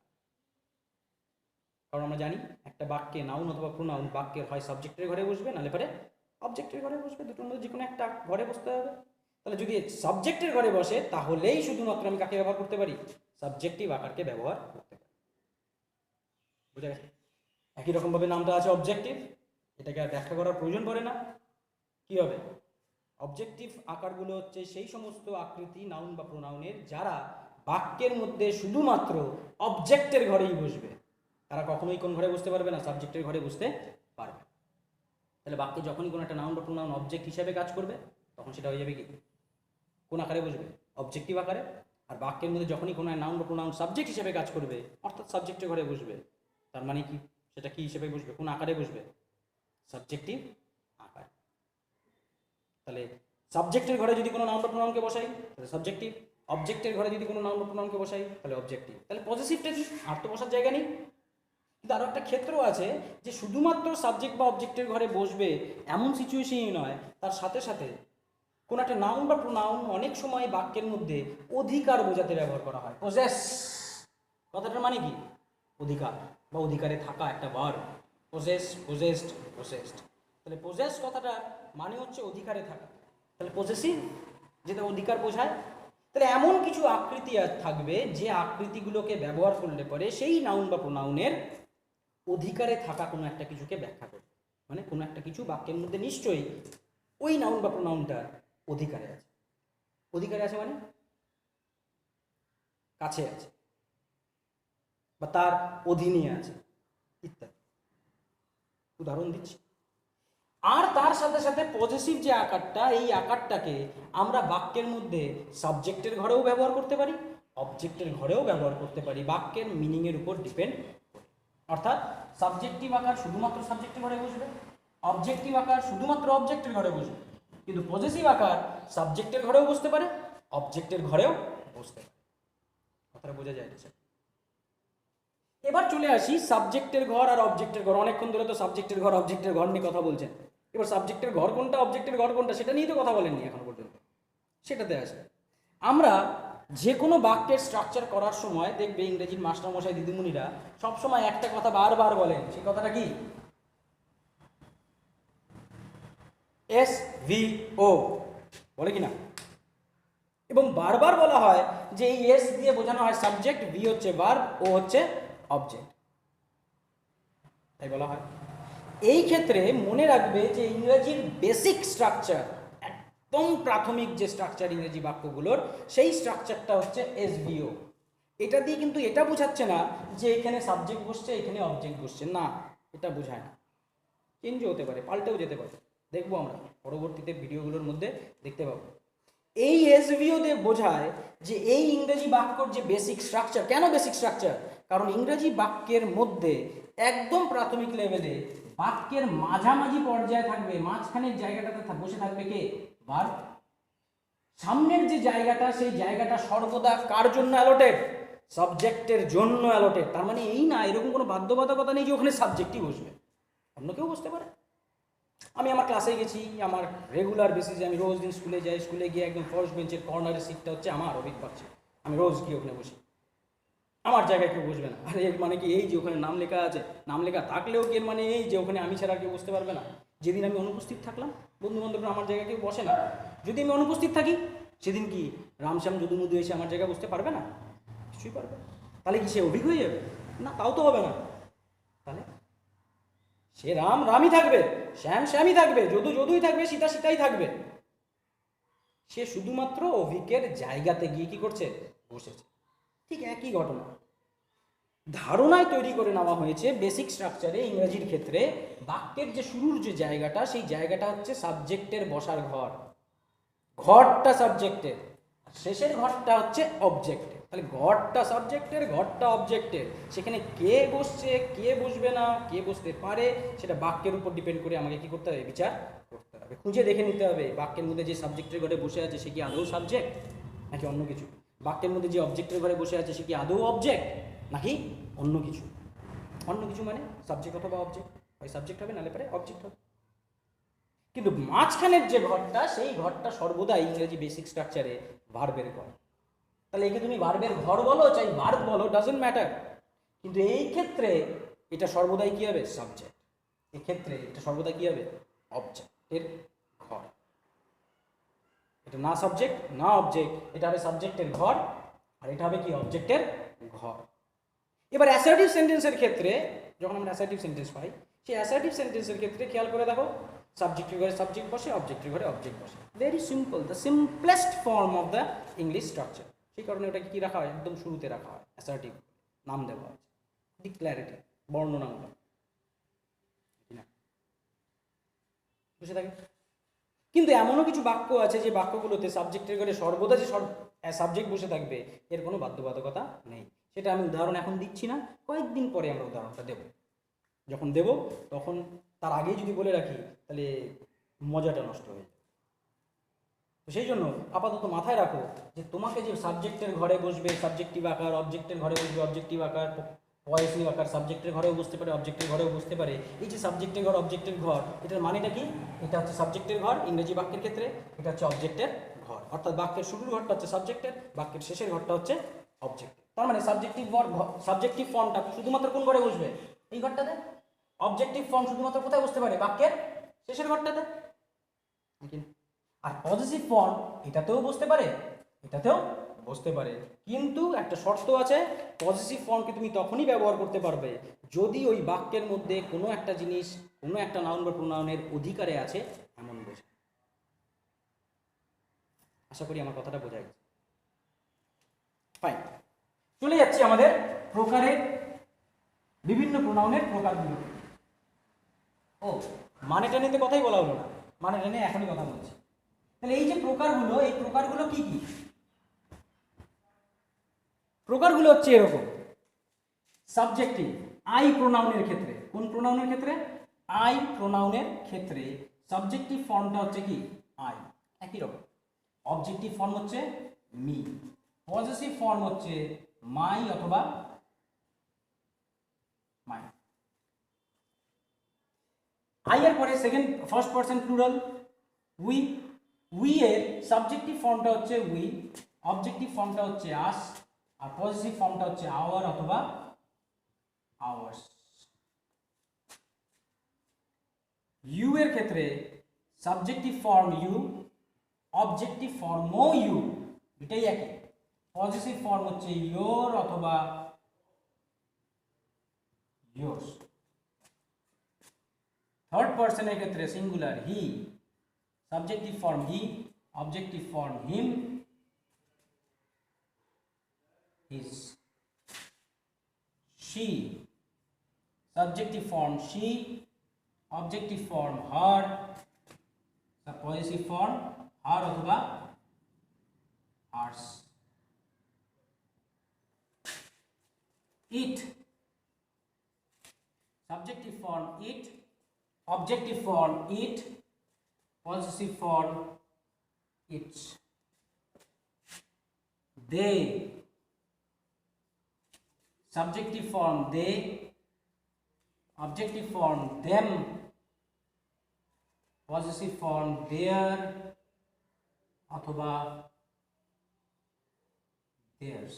Speaker 1: কারণ আমরা জানি একটা বাক্যে নাউন অথবা প্রোনাউন বাক্যের হয় সাবজেক্টের ঘরে বসবে, নাহলে পরে অবজেক্টের ঘরে বসবে, দুটোর মধ্যে যে কোনো একটা ঘরে বসতে হবে। তাহলে যদি সাবজেক্টের ঘরে বসে তাহলেই শুধুমাত্র আমি কাকে ব্যবহার করতে পারি, সাবজেক্টিভ আকারকে ব্যবহার করতে পারি। বুঝা গেছে? একই রকমভাবে নামটা আছে অবজেক্টিভ, এটাকে আর ব্যাখ্যা করার প্রয়োজন পড়ে না। কি হবে, অবজেক্টিভ আকারগুলো হচ্ছে সেই সমস্ত আকৃতি নাউন বা প্রোনাউনের যারা বাক্যের মধ্যে শুধুমাত্র অবজেক্টের ঘরেই বসবে, তারা কখনোই কোন ঘরে বসতে পারবে না, সাবজেক্টের ঘরে বসতে পারবে। তাহলে বাক্যে যখনই কোনো একটা নাউন বা প্রোনাউন অবজেক্ট হিসেবে কাজ করবে তখন সেটা হয়ে যাবে কি, কোন আকারে বসবে, অবজেক্টিভ আকারে। আর বাক্যের মধ্যে যখনই কোনো নাউন বা প্রোনাউন সাবজেক্ট হিসেবে কাজ করবে অর্থাৎ সাবজেক্টের ঘরে বসবে, তার মানে কি, সেটা কি হিসেবে বসবে, কোন আকারে বসবে, সাবজেক্টিভ আকার। তাহলে সাবজেক্টের ঘরে যদি কোনো নাউন বা প্রোনাউনকে বসাই তাহলে সাবজেক্টিভ, অবজেক্টের ঘরে যদি কোনো নাউন বা প্রোনাউনকে বসাই তাহলে অবজেক্টিভ। তাহলে পজিটিভটা কি, আর তো বসার জায়গা নেই। কিন্তু আরও একটা ক্ষেত্র আছে যে শুধুমাত্র সাবজেক্ট বা অবজেক্টের ঘরে বসবে এমন সিচুয়েশনই নয়, তার সাথে সাথে কোনো একটা নাউন বা প্রোনাউন অনেক সময় বাক্যের মধ্যে অধিকার বোঝাতে ব্যবহার করা হয়। পজেস কথাটার মানে কি, অধিকার বা অধিকারে থাকা একটা ভার্ব, পজেস, পজেসড, পজেসড। তাহলে পজেস কথাটার মানে হচ্ছে অধিকারে থাকা। তাহলে পজেসিভ যেটা অধিকার বোঝায়, তাহলে এমন কিছু আকৃতি থাকবে যে আকৃতিগুলোকে ব্যবহার করলে পরে সেই নাউন বা প্রোনাউনের অধিকারে থাকা কোনো একটা কিছুকে ব্যাখ্যা করবে। মানে কোনো একটা কিছু বাক্যের মধ্যে নিশ্চয়ই ওই নাউন বা প্রোনাউনটার অধিকারে আছে। অধিকারে আছে মানে কাছে আছে বা তার অধীনে আছে ইত্যাদি। উদাহরণ দিচ্ছি। আর তার সাথে সাথে পজিটিভ যে আকারটা, এই আকারটাকে আমরা বাক্যের মধ্যে সাবজেক্টের ঘরেও ব্যবহার করতে পারি, অবজেক্টের ঘরেও ব্যবহার করতে পারি, বাক্যের মিনিংয়ের উপর ডিপেন্ড করে। অর্থাৎ সাবজেক্টিভ আকার শুধুমাত্র সাবজেক্টের ঘরে বসবে, অবজেক্টিভ আকার শুধুমাত্র অবজেক্টের ঘরে বসবে, কিন্তু পজিটিভ আকার সাবজেক্টের ঘরেও বসতে পারে, অবজেক্টের ঘরেও বসতে পারে। কথাটা বোঝা যায় না? এবার চলে আসি সাবজেক্টের ঘর আর অবজেক্টের ঘর। অনেকক্ষণ ধরে তো সাবজেক্টের ঘর অবজেক্টের ঘর নিয়ে কথা বলছেন। এবার সাবজেক্টের ঘর কোনটা, অবজেক্টের ঘর কোনটা, সেটা নিয়েই তো কথা বলেননি এখন পর্যন্ত। সেটাতে আসে। আমরা যে কোনো বাক্যের স্ট্রাকচার করার সময় দেখবে ইংরেজির মাস্টারমশাই দিদিমণিরা সবসময় একটা কথা বারবার বলেন। সেই কথাটা কি? SVO বলে কিনা? এবং বারবার বলা হয় যে এই এস দিয়ে বোঝানো হয় সাবজেক্ট, ভি হচ্ছে ভার্ব, ও হচ্ছে অবজেক্ট, তাই বলা হয়। এই ক্ষেত্রে মনে রাখবে যে ইংরেজির বেসিক স্ট্রাকচার, একদম প্রাথমিক যে স্ট্রাকচার ইংরেজি বাক্যগুলোর, সেই স্ট্রাকচারটা হচ্ছে SVO। এটা দিয়ে কিন্তু এটা বোঝাচ্ছে না যে এখানে সাবজেক্ট বসছে এখানে অবজেক্ট বসছে, না, এটা বোঝায় না। চেঞ্জও হতে পারে, পাল্টেও যেতে পারে, দেখবো আমরা পরবর্তীতে ভিডিওগুলোর মধ্যে দেখতে পাবো। এই SVO দিয়ে বোঝায় যে এই ইংরেজি বাক্যর যে বেসিক স্ট্রাকচার। কেন বেসিক স্ট্রাকচার? কারণ ইংরেজি বাক্যের মধ্যে একদম প্রাথমিক লেভেলে বাক্যের মাঝামাঝি পর্যায়ে থাকবে, মাঝখানের জায়গাটাতে বসে থাকবে কে? ভার্ব। সামনের যে জায়গাটা, সেই জায়গাটা সর্বদা কার জন্য অ্যালোটেড? সাবজেক্টের জন্য অ্যালোটেড। তার মানে এই না এরকম কোনো বাধ্যবাধকতা নেই যে ওখানে সাবজেক্টই বসবে, অন্য কেউ বসতে পারে। আমি আমার ক্লাসে গেছি, আমার রেগুলার বেসিসে আমি রোজ দিন স্কুলে যাই, স্কুলে গিয়ে একদম ফার্স্ট বেঞ্চের কর্নারের সিটটা হচ্ছে আমার অভিজ্ঞতা ছিল। আমি রোজ গিয়ে ওখানে বসি, আমার জায়গায় কেউ বসবে না। আর এর মানে কি এই যে ওখানে নাম লেখা আছে, নাম লেখা থাকলেও কি এর মানে এই যে ওখানে আমি ছাড়া কেউ বসতে পারবে না? যেদিন আমি অনুপস্থিত থাকলাম, বন্ধু বান্ধবরা আমার জায়গায় কেউ বসে না, যদি আমি অনুপস্থিত থাকি সেদিন কি রামশ্যাম যদুমধু এসে আমার জায়গায় বসতে পারবে না? কিছুই পারবে। তাহলে কি সে অভিজ্ঞ হয়ে যাবে? না, তাও তো হবে না। তাহলে সে রাম রামই থাকবে, শ্যাম শ্যামই থাকবে, যদু যদুই থাকবে, সীতা সীতাই থাকবে। সে শুধুমাত্র অভিজ্ঞের জায়গাতে গিয়ে কি করছে? বসেছে। ঠিক একই ঘটনা ধারণায় তৈরি করে নেওয়া হয়েছে বেসিক স্ট্রাকচারে। ইংরেজির ক্ষেত্রে বাক্যের যে শুরুর যে জায়গাটা, সেই জায়গাটা হচ্ছে সাবজেক্টের বসার ঘর, ঘরটা সাবজেক্টের, শেষের ঘরটা হচ্ছে অবজেক্টের। তাহলে ঘরটা সাবজেক্টের, ঘরটা অবজেক্টের। সেখানে কে বসছে কে বসবে না, কে বসতে পারে, সেটা বাক্যের উপর ডিপেন্ড করে আমাকে কি করতে হবে? বিচার করতে হবে, খুঁজে দেখে নিতে হবে বাক্যের মধ্যে যে সাবজেক্টের ঘরে বসে আছে সে কি আদৌ সাবজেক্ট নাকি অন্য কিছু, বাক্যের মধ্যে যে অবজেক্টের ঘরে বসে আছে সে কি আদৌ অবজেক্ট নাকি অন্য কিছু। অন্য কিছু মানে সাবজেক্ট অথবা অবজেক্ট, হয় সাবজেক্ট হবে নাহলে পরে অবজেক্ট হবে। কিন্তু মাঝখানের যে ঘরটা, সেই ঘরটা সর্বদা ইংরেজি বেসিক স্ট্রাকচারে ভার্বের ঘর। তাহলে একে তুমি ভার্বের ঘর বলো চাই ভার্ব বলো, ডাজন্ট ম্যাটার, কিন্তু এই ক্ষেত্রে এটা সর্বদাই কি হবে? সাবজেক্ট। এক্ষেত্রে এটা সর্বদা কি হবে? অবজেক্টের ঘর। এটা না সাবজেক্ট না অবজেক্ট, এটা হবে সাবজেক্টের ঘর, আর এটা হবে কি? অবজেক্টের ঘর। এবার অ্যাসার্টিভ সেন্টেন্সের ক্ষেত্রে যখন আমরা অ্যাসার্টিভ সেন্টেন্স পাই, সেই অ্যাসার্টিভ সেন্টেন্সের ক্ষেত্রে খেয়াল করে দেখো, সাবজেক্টের ঘরে সাবজেক্ট বসে, অবজেক্টের ঘরে অবজেক্ট বসে। Very simple, the simplest form of the English structure. সেই কারণে ওটাকে কি রাখা হয়? একদম শুরুতে রাখা হয়, অ্যাসার্টিভ নাম দেওয়া হয়, ডিক্লারেটিভ বর্ণনামূলক, বুঝে থাকে। কিন্তু এমনও কিছু বাক্য আছে যে বাক্যগুলোতে সাবজেক্টের ঘরে সর্বদা যে সাবজেক্ট বসে থাকবে, এর কোনো বাধ্যবাধকতা নেই। সেটা আমি উদাহরণ এখন দিচ্ছি না, কয়েকদিন পরে আমরা উদাহরণটা দেব। যখন দেব তখন তার আগেই যদি বলে রাখি তাহলে মজাটা নষ্ট হয়ে যাবে। তো সেই জন্য আপাতত মাথায় রাখো যে তোমাকে যে সাবজেক্টের ঘরে বসবে সাবজেক্টিভ আকার, অবজেক্টের ঘরে বসবে অবজেক্টিভ আকার, পয়েসিভ আকার, সাবজেক্টের ঘরেও বসতে পারে অবজেক্টের ঘরেও বসতে পারে। এই যে সাবজেক্টের ঘর অবজেক্টের ঘর, এটার মানেটা কি? এটা হচ্ছে সাবজেক্টের ঘর ইংরেজি বাক্যের ক্ষেত্রে, এটা হচ্ছে অবজেক্টের ঘর। অর্থাৎ বাক্যের শুরুর ঘরটা হচ্ছে সাবজেক্টের, বাক্যের শেষের ঘরটা হচ্ছে অবজেক্টের। তার মানে সাবজেক্টিভ ফর্মটা শুধুমাত্র কোন ঘরে বসবে? এই ঘরটাতে। অবজেক্টিভ ফর্ম শুধুমাত্র কোথায় বসতে পারে? বাক্যের শেষের ঘরটাতে। আর পজিটিভ ফর্ম এটাতেও বসতে পারে, এটাতেও বসতে পারে, কিন্তু একটা শর্ত আছে, পজিটিভ ফর্মকে তুমি তখনই ব্যবহার করতে পারবে যদি ওই বাক্যের মধ্যে কোনো একটা জিনিস, কোনো একটা নাউন বা প্রোনাউনের অধিকারে আছে এমন বোঝায়। আশা করি আমার কথাটা বোঝা গেছে। ফাইন, চলে যাচ্ছি আমাদের প্রকারের, বিভিন্ন প্রোনাউনের প্রকারগুলো। ও, মানেটা নিতে কথাই বলা হলো না, মানেটা নিয়ে এখনই কথা বলছি। তাহলে এই যে প্রকারগুলো, এই প্রকারগুলো কি কি? প্রকারগুলো হচ্ছে এরকম, সাবজেক্টিভ আই প্রোনাউনের ক্ষেত্রে, কোন প্রোনাউনের ক্ষেত্রে? আই প্রোনাউনের ক্ষেত্রে সাবজেক্টিভ ফর্মটা হচ্ছে কি? আই, একই রকম। অবজেক্টিভ ফর্ম হচ্ছে মি, পজেসিভ ফর্ম হচ্ছে মাই অথবা মাই। আই এর পরে second first person plural we, we এর সাবজেক্টিভ ফর্মটা হচ্ছে উই, অবজেক্টিভ ফর্মটা হচ্ছে আস, আর পজিটিভ ফর্মটা হচ্ছে আওয়ার অথবা আওয়ার্স। ইউ এর ক্ষেত্রে সাবজেক্টিভ ফর্ম ইউ, অবজেক্টিভ ফর্মও ইউ, এটাই একই। পজিটিভ ফর্ম হচ্ছে ইয়োর অথবা ইয়োর্স। থার্ড পারসনের ক্ষেত্রে singular he, subjective form he, objective form him, his. she, subjective form she, objective form her, possessive form her অথবা hers. it, subjective form it, objective form it, possessive form its. they, subjective form they, objective form them, possessive form their অথবা theirs.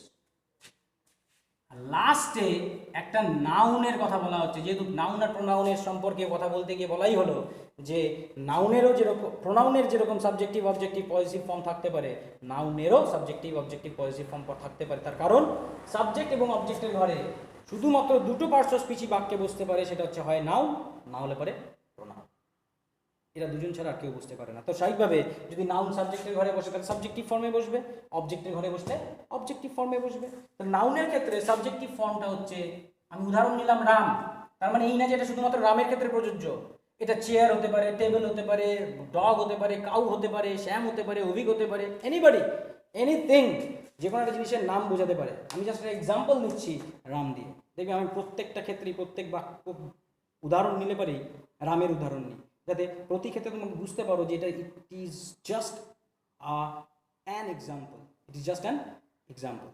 Speaker 1: লাস্টে একটা নাউনের কথা বলা হচ্ছে, যেহেতু noun আর প্রোনাউনের সম্পর্কে কথা বলতে গিয়ে বলাই হলো যে নাউনেরও যেরকম, প্রোনাউনের যেরকম সাবজেক্টিভ অবজেক্টিভ পজিটিভ ফর্ম থাকতে পারে, নাউনেরও সাবজেক্টিভ অবজেক্টিভ পজিটিভ ফর্ম থাকতে পারে। তার কারণ সাবজেক্ট এবং অবজেক্টের ঘরে শুধুমাত্র দুটো পার্টস অফ স্পিচই বাক্যে বসতে পারে, সেটা হচ্ছে হয় নাউন, না হলে পারে প্রোনাউন। এরা দুজন ছাড়া আর কেউ বুঝতে পারে না। তো স্বাভাবিকভাবে যদি নাউন সাবজেক্টের ঘরে বসে তাহলে সাবজেক্টিভ ফর্মে বসবে, অবজেক্টের ঘরে বসলে অবজেক্টিভ ফর্মে বসবে। তো নাউনের ক্ষেত্রে সাবজেক্টিভ ফর্মটা হচ্ছে, আমি উদাহরণ নিলাম রাম, তার মানে এই না যে এটা শুধুমাত্র রামের ক্ষেত্রে প্রযোজ্য, এটা চেয়ার হতে পারে, টেবিল হতে পারে, ডগ হতে পারে, কাউ হতে পারে, শ্যাম হতে পারে, অভিক হতে পারে, এনিবডি, এনিথিং, যে কোনো একটা জিনিসের নাম বোঝাতে পারে। আমি জাস্ট একটা এক্সাম্পল নিচ্ছি রাম দিয়ে, দেখবি আমি প্রত্যেকটা ক্ষেত্রেই প্রত্যেক বাক্য উদাহরণ নিলে পারি রামের উদাহরণ নিই, যাতে প্রতি ক্ষেত্রে তোমাকে বুঝতে পারো যে এটা it is just an example, it is just an example,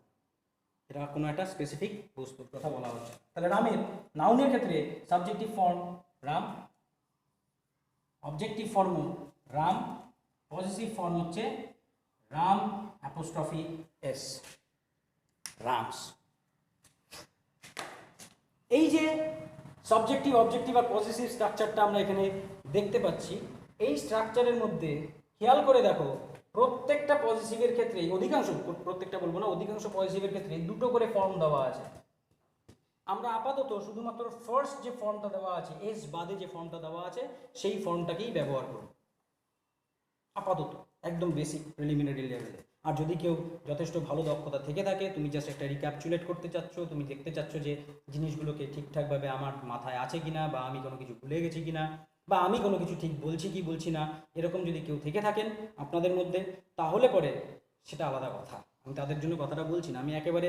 Speaker 1: এটা কোনো একটা স্পেসিফিক বস্তুর কথা বলা হচ্ছে। তাহলে রামের নাউনের ক্ষেত্রে subjective form Ram, objective form Ram, positive form হচ্ছে রাম অ্যাপোস্ট্রফি এস, রামস। এই যে সাবজেক্টিভ অবজেক্টিভ আর পজিটিভ স্ট্রাকচারটা আমরা এখানে দেখতে পাচ্ছি, এই স্ট্রাকচারের মধ্যে খেয়াল করে দেখো প্রত্যেকটা পজিটিভের ক্ষেত্রে, অধিকাংশ, প্রত্যেকটা বলবো না, অধিকাংশ পজিটিভের ক্ষেত্রে দুটো করে ফর্ম দেওয়া আছে। আমরা আপাতত শুধুমাত্র ফার্স্ট যে ফর্মটা দেওয়া আছে, এস বাদে যে ফর্মটা দেওয়া আছে, সেই ফর্মটাকেই ব্যবহার করব আপাতত, একদম বেসিক প্রিলিমিনারি লেভেলে। আর যদি কেউ যথেষ্ট ভালো দক্ষতা থেকে থাকে, তুমি জাস্ট একটা রিক্যাপচুলেট করতে চাচ্ছ, তুমি দেখতে চাচ্ছ যে জিনিসগুলোকে ঠিকঠাকভাবে আমার মাথায় আছে কিনা, বা আমি কোনো কিছু ভুলে গেছি কিনা, বা আমি কোনো কিছু ঠিক বলছি কি বলছি না, এরকম যদি কেউ থেকে থাকেন আপনাদের মধ্যে, তাহলে পরে সেটা আলাদা কথা। আমি তাদের জন্য কথাটা বলছি না, আমি একেবারে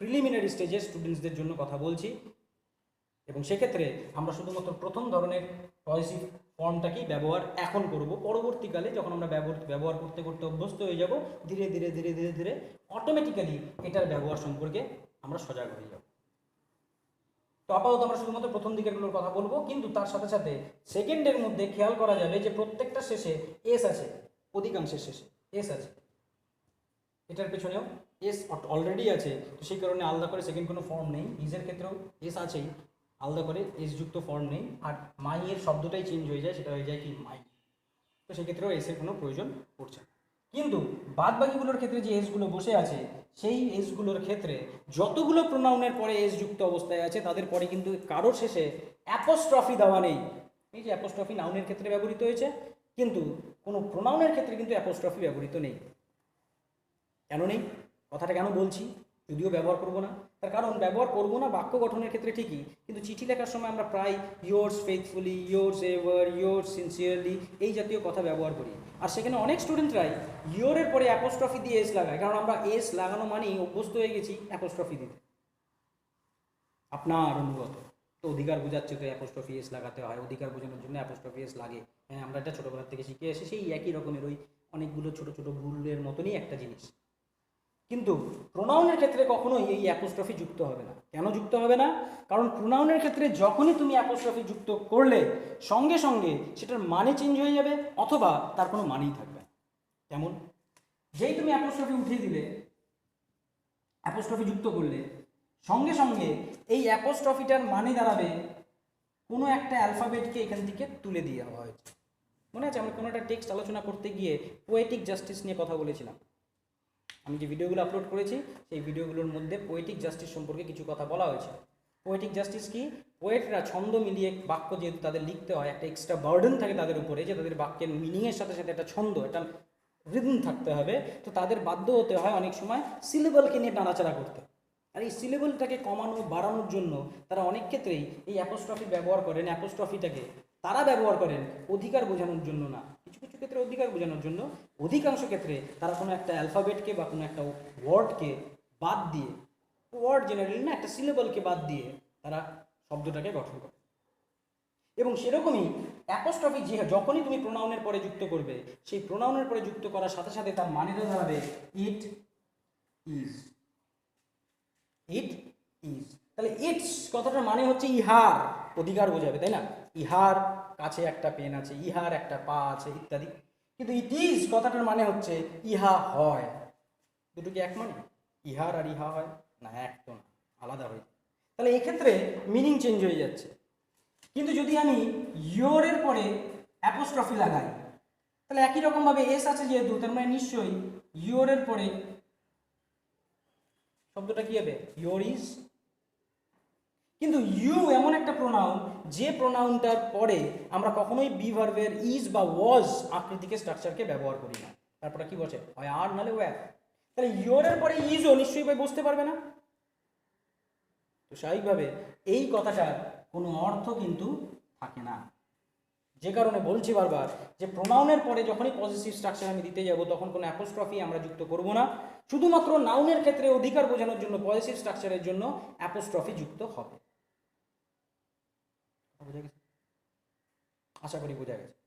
Speaker 1: প্রিলিমিনারি স্টেজের স্টুডেন্টসদের জন্য কথা বলছি। এবং সেক্ষেত্রে আমরা শুধুমাত্র প্রথম ধরনের পজিটিভ ফর্মটাকেই ব্যবহার এখন করব। পরবর্তীকালে যখন আমরা ব্যবহার করতে করতে অভ্যস্ত হয়ে যাব, ধীরে ধীরে ধীরে ধীরে ধীরে অটোমেটিক্যালি এটার ব্যবহার সম্পর্কে আমরা সজাগ হয়ে যাব। তো আপাতত আমরা শুধুমাত্র প্রথম দিকেরগুলোর কথা বলবো, কিন্তু তার সাথে সাথে সেকেন্ডের মধ্যে খেয়াল করা যাবে যে প্রত্যেকটা শেষে এস আছে, অধিকাংশের শেষে এস আছে, এটার পেছনেও এস অলরেডি আছে, তো সেই কারণে আলাদা করে সেকেন্ড কোনো ফর্ম নেই। ইজের ক্ষেত্রেও এস আছেই, আলাদা করে এস যুক্ত ফর্ম নেই। আর মাই এর শব্দটাই চেঞ্জ হয়ে যায়, সেটা হয়ে যায় কি মাই, তো সেক্ষেত্রেও এসের কোনো প্রয়োজন পড়ছে না। কিন্তু বাদ বাকিগুলোর ক্ষেত্রে যে এসগুলো বসে আছে সেই এসগুলোর ক্ষেত্রে যতগুলো প্রোনাউনের পরে এস যুক্ত অবস্থায় আছে তাদের পরে কিন্তু কারোর শেষে অ্যাপোস্ট্রফি দেওয়া নেই। এই যে অ্যাপোস্ট্রফি নাউনের ক্ষেত্রে ব্যবহৃত হয়েছে, কিন্তু কোনো প্রোনাউনের ক্ষেত্রে কিন্তু অ্যাপোস্ট্রফি ব্যবহৃত নেই। কেন নেই, কথাটা কেন বলছি, যদিও ব্যবহার করব না, তার কারণ ব্যবহার করব না বাক্য গঠনের ক্ষেত্রে ঠিকই, কিন্তু চিঠি লেখার সময় আমরা প্রায় yours faithfully, yours ever, yours sincerely এই জাতীয় কথা ব্যবহার করি। আর সেখানে অনেক স্টুডেন্টরাই ইয়োরের পরে অ্যাপোস্ট্রফি দিয়ে এস লাগায়, কারণ আমরা এস লাগানো মানেই অভ্যস্ত হয়ে গেছি অ্যাপোস্ট্রফি দিতে। আপনার অনুগত তো অধিকার বোঝাচ্ছে তো অ্যাপোস্ট্রফি এস লাগাতে হয়, অধিকার বোঝানোর জন্য অ্যাপোস্ট্রফি এস লাগে। হ্যাঁ, আমরা এটা ছোটোবেলার থেকে শিখে এসে সেই একই রকমের ওই অনেকগুলো ছোটো ছোটো ভুলের মতনই একটা জিনিস। কিন্তু প্রোনাউনের ক্ষেত্রে কখনোই এই অ্যাপোস্ট্রফি যুক্ত হবে না। কেন যুক্ত হবে না? কারণ প্রোনাউনের ক্ষেত্রে যখনই তুমি অ্যাপোস্ট্রফি যুক্ত করলে সঙ্গে সঙ্গে সেটার মানে চেঞ্জ হয়ে যাবে, অথবা তার কোনো মানেই থাকবে না। যেমন যেই তুমি অ্যাপোস্ট্রফি উঠিয়ে দিলে, অ্যাপোস্ট্রফি যুক্ত করলে, সঙ্গে সঙ্গে এই অ্যাপোস্ট্রফিটার মানে দাঁড়াবে কোনো একটা অ্যালফাবেটকে এখান থেকে তুলে দেওয়া হয়েছে। মনে আছে আমরা কোনো একটা টেক্সট আলোচনা করতে গিয়ে পোয়েটিক জাস্টিস নিয়ে কথা বলেছিলাম। আমি যে ভিডিওগুলো আপলোড করেছি সেই ভিডিওগুলোর মধ্যে পোয়েটিক জাস্টিস সম্পর্কে কিছু কথা বলা হয়েছে। পোয়েটিক জাস্টিস কি? পোয়েটরা ছন্দ মিলিয়ে বাক্য যেহেতু তাদের লিখতে হয়, একটা এক্সট্রা বার্ডেন থাকে তাদের উপরে, যে তাদের বাক্যের মিনিংয়ের সাথে সাথে একটা ছন্দ, একটা রিদম থাকতে হবে, তো তাদের বাধ্য হতে হয় অনেক সময় সিলেবলকে নিয়ে নাড়াচাড়া করতে। আর এই সিলেবলটাকে কমানো বাড়ানোর জন্য তারা অনেক ক্ষেত্রেই এই অ্যাপোস্ট্রফি ব্যবহার করেন। অ্যাপোস্ট্রফিটাকে তারা ব্যবহার করেন অধিকার বোঝানোর জন্য না, কিছু কিছু ক্ষেত্রে অধিকার বোঝানোর জন্য, অধিকাংশ ক্ষেত্রে তারা কোনো একটা অ্যালফাবেটকে বা কোনো একটা ওয়ার্ডকে বাদ দিয়ে, ওয়ার্ড জেনারেলি না, একটা সিলেবলকে বাদ দিয়ে তারা শব্দটাকে গঠন করে। এবং সেরকমই অ্যাপোস্ট্রফি যে যখনই তুমি প্রোনাউনের পরে যুক্ত করবে, সেই প্রোনাউনের পরে যুক্ত করার সাথে সাথে তার মানেটা দাঁড়াবে ইট ইজ। ইট ইজ, তাহলে ইটস কথাটার মানে হচ্ছে ইহার, অধিকার বোঝাবে, তাই না? ইহার কাছে একটা পেন আছে, ইহার একটা পা আছে, ইত্যাদি। কিন্তু ইট ইজ কথাটার মানে হচ্ছে ইহা হয়। দুটো কি এক মানে? ইহার আর ইহা হয় না? এক তো না, আলাদা হয়ে যায়। তাহলে এক্ষেত্রে মিনিং চেঞ্জ হয়ে যাচ্ছে। কিন্তু যদি আমি ইয়োরের পরে অ্যাপোস্ট্রফি লাগাই, তাহলে একই রকমভাবে এস আছে যেহেতু, তার মানে নিশ্চয়ই ইয়োরের পরে শব্দটা কি হবে? Your is. কিন্তু ইউ এমন একটা প্রোনাউন যে প্রোনাউনটার পরে আমরা কখনোই বি ভার্বের ইজ বা ওয়াজ আকৃতিকে স্ট্রাকচারকে ব্যবহার করি না। তারপরে কি বলছে? হয় আর নাহলে ওয়ার। তাহলে ইয়োরের পরে ইজও নিশ্চয়ই ভাই বুঝতে পারবে না। তো স্বাভাবিকভাবে এই কথাটার কোনো অর্থ কিন্তু থাকে না। যে কারণে বলছি বারবার যে প্রোনাউনের পরে যখনই পজিটিভ স্ট্রাকচার আমি দিতে যাব তখন কোনো অ্যাপোস্ট্রফি আমরা যুক্ত করব না। শুধুমাত্র নাউনের ক্ষেত্রে অধিকার বোঝানোর জন্য পজিটিভ স্ট্রাকচারের জন্য অ্যাপোস্ট্রফি যুক্ত হবে। বোঝা গেছে? আশা করি বোঝা গেছে।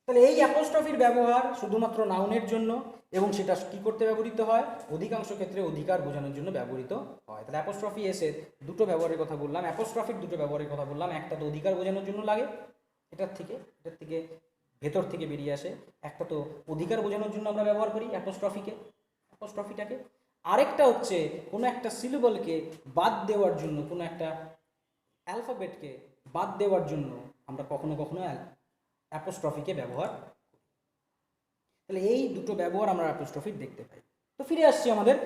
Speaker 1: তাহলে এই অ্যাপোস্ট্রফির ব্যবহার শুধুমাত্র নাউনের জন্য, এবং সেটা কি করতে ব্যবহৃত হয়? অধিকাংশ ক্ষেত্রে অধিকার বোঝানোর জন্য ব্যবহৃত হয়। তাহলে অ্যাপোস্ট্রফি এসের দুটো ব্যবহারের কথা বললাম, অ্যাপোস্ট্রফির দুটো ব্যবহারের কথা বললাম। একটা তো অধিকার বোঝানোর জন্য লাগে, এটার থেকে ভেতর থেকে বেরিয়ে আসে। একটা তো অধিকার বোঝানোর জন্য আমরা ব্যবহার করি অ্যাপোস্ট্রফিটাকে। আরেকটা হচ্ছে কোনো একটা সিলেবলকে বাদ দেওয়ার জন্য, কোনো একটা অ্যালফাবেটকে বাদ দেওয়ার জন্য আমরা কখনো কখনো অ্যাপোস্ট্রফিকে ব্যবহার করি। তাহলে এই দুটো ব্যবহার আমরা অ্যাপোস্ট্রফির দেখতে পাই। তো ফিরে আসছি আমাদের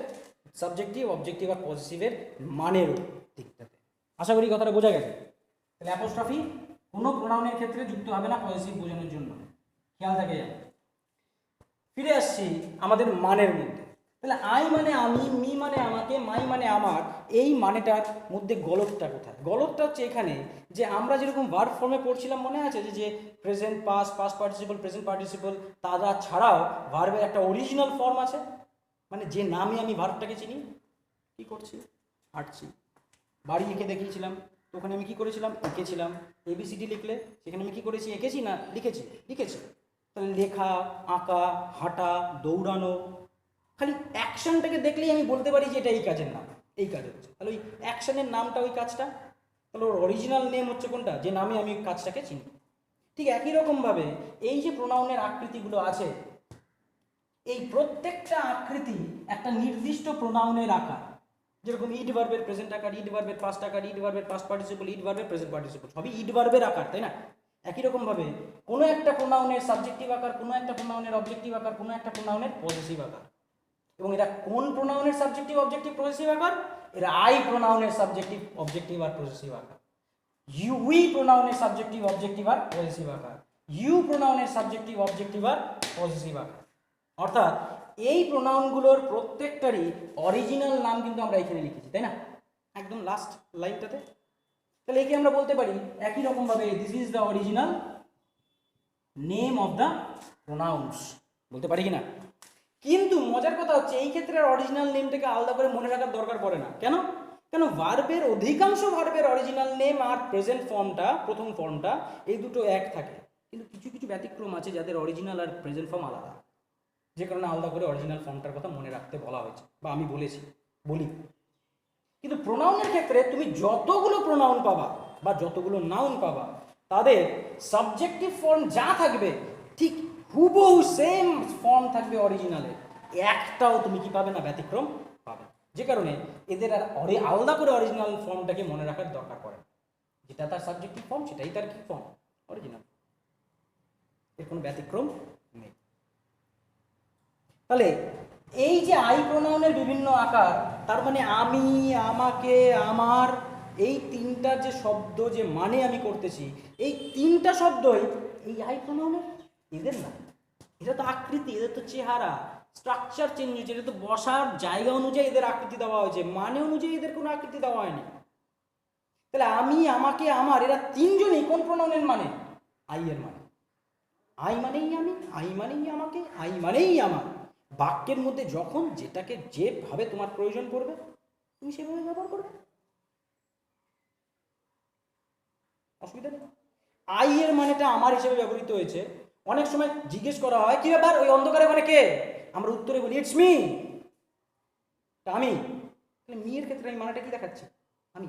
Speaker 1: সাবজেক্টিভ, অবজেক্টিভ আর পজিটিভের মানের দিকটাতে। আশা করি কথাটা বোঝা গেছে। তাহলে অ্যাপোস্ট্রফি কোনো প্রোনাউনের ক্ষেত্রে যুক্ত হবে না পজিটিভ বোঝানোর জন্য, খেয়াল থাকে যাবে। ফিরে আসছি আমাদের মানের মধ্যে। তাহলে আই মানে আমি, মি মানে আমাকে, মাই মানে আমার, এই মানেটার মধ্যে গলতটা কোথায়? গলতটা হচ্ছে এখানে যে আমরা যেরকম ভার্ব ফর্মে পড়ছিলাম, মনে আছে যে present, past, past participle, present participle, তারা ছাড়াও ভার্বের একটা অরিজিনাল ফর্ম আছে। মানে যে নামে আমি ভার্বটাকে চিনি, কি করছি? হাঁটছি, বাড়ি এঁকে দেখিয়েছিলাম, তো ওখানে আমি কি করেছিলাম? এঁকেছিলাম। এবিসিডি লিখলে সেখানে আমি কি করেছি? এঁকেছি না লিখেছি। তাহলে লেখা, আঁকা, হাঁটা, দৌড়ানো, খালি অ্যাকশনটাকে দেখলেই আমি বলতে পারি যে এটা এই কাজের নাম, এই কাজ হচ্ছে। তাহলে ওই অ্যাকশনের নামটা ওই কাজটা, তাহলে ওর অরিজিনাল নেম হচ্ছে কোনটা? যে নামে আমি কাজটাকে চিনি। ঠিক একই রকমভাবে এই যে প্রোনাউনের আকৃতিগুলো আছে, এই প্রত্যেকটা আকৃতি একটা নির্দিষ্ট প্রোনাউনের আকার। যেরকম ইড ভার্বের প্রেজেন্ট আকার, ইড ভার্বের পাস্ট আকার, ইড ভার্বের পাস্ট পার্টিসিপল, ইড ভার্বের প্রেজেন্ট পার্টিসিপল, সবই ইড ভার্বের আকার, তাই না? একই রকমভাবে কোনো একটা প্রোনাউনের সাবজেক্টিভ আকার, কোনো একটা প্রোনাউনের অবজেক্টিভ আকার, কোনো একটা প্রোনাউনের পজেসিভ আকার। এবং এরা কোন প্রোনাউনের সাবজেক্টিভ অবজেক্টিভ পজেসিভ আকার? এরা আই প্রোনাউনের সাবজেক্টিভ অবজেক্টিভ আর পজেসিভ আকার। উই প্রোনাউনের সাবজেক্টিভ অবজেক্টিভ আর পজেসিভ আকার। ইউ প্রোনাউনের সাবজেক্টিভ অবজেক্টিভ আর পজেসিভ আকার। অর্থাৎ এই প্রোনাউনগুলোর প্রত্যেকটারই অরিজিনাল নাম কিন্তু আমরা এখানে লিখেছি, তাই না? একদম লাস্ট লাইনটাতে। তাহলে একে আমরা বলতে পারি একই রকমভাবে this is the original name of the pronounce, বলতে পারি কি না? কিন্তু মজার কথা হচ্ছে এই ক্ষেত্রে অরিজিনাল নেমটাকে আলাদা করে মনে রাখার দরকার পড়ে না। কেন? কেন ভার্বের অধিকাংশ ভার্বের অরিজিনাল নেম আর প্রেজেন্ট ফর্মটা, প্রথম ফর্মটা, এই দুটো এক থাকে। কিন্তু কিছু কিছু ব্যতিক্রম আছে যাদের অরিজিনাল আর প্রেজেন্ট ফর্ম আলাদা, যে কারণে আলাদা করে অরিজিনাল ফর্মটার কথা মনে রাখতে বলা হয়েছে বা আমি বলি। কিন্তু প্রোনাউনের ক্ষেত্রে তুমি যতগুলো প্রোনাউন পাবা বা যতগুলো নাউন পাবা তাদের সাবজেক্টিভ ফর্ম যা থাকবে ঠিক হুবহু সেম ফর্ম থাকবে অরিজিনালে, একটাও তুমি কি পাবে না, ব্যতিক্রম পাবে। যে কারণে এদের আর আলাদা করে অরিজিনাল ফর্মটাকে মনে রাখার দরকার পড়ে, যেটা তার সাবজেক্টিভ ফর্ম সেটাই তার কি ফর্ম, অরিজিনাল, এর কোনো ব্যতিক্রম নেই। তাহলে এই যে আই প্রোনাউনের বিভিন্ন আকার, তার মানে আমি, আমাকে, আমার, এই তিনটা যে শব্দ যে মানে আমি করতেছি, এই তিনটা শব্দই এই আই প্রোনাউনের, এদের না। এটা তো আকৃতি, এদের তো চেহারা, স্ট্রাকচার চেঞ্জ হয়েছে, এটা তো বসার জায়গা অনুযায়ী এদের আকৃতি দেওয়া হয়েছে, মানে অনুযায়ী এদের কোনো আকৃতি দেওয়া হয়নি। তাহলে আমি, আমাকে, আমার, এরা তিনজনই কোন প্রোনাউনের মানে? আই এর মানে। আই মানেই আমি, আই মানেই আমাকে, আই মানেই আমার। বাক্যের মধ্যে যখন যেটাকে যেভাবে তোমার প্রয়োজন পড়বে তুমি সেভাবে ব্যবহার করবে, অসুবিধা নেই। আই এর মানেটা আমার হিসেবে ব্যবহৃত হয়েছে। অনেক সময় জিজ্ঞেস করা হয় কি ব্যাপার ওই অন্ধকারে মানে কে, আমরা উত্তরে বলি ইটস মি, আমি। তাহলে মি এর ক্ষেত্রে আমি মানেটা কি দেখাচ্ছি? আমি।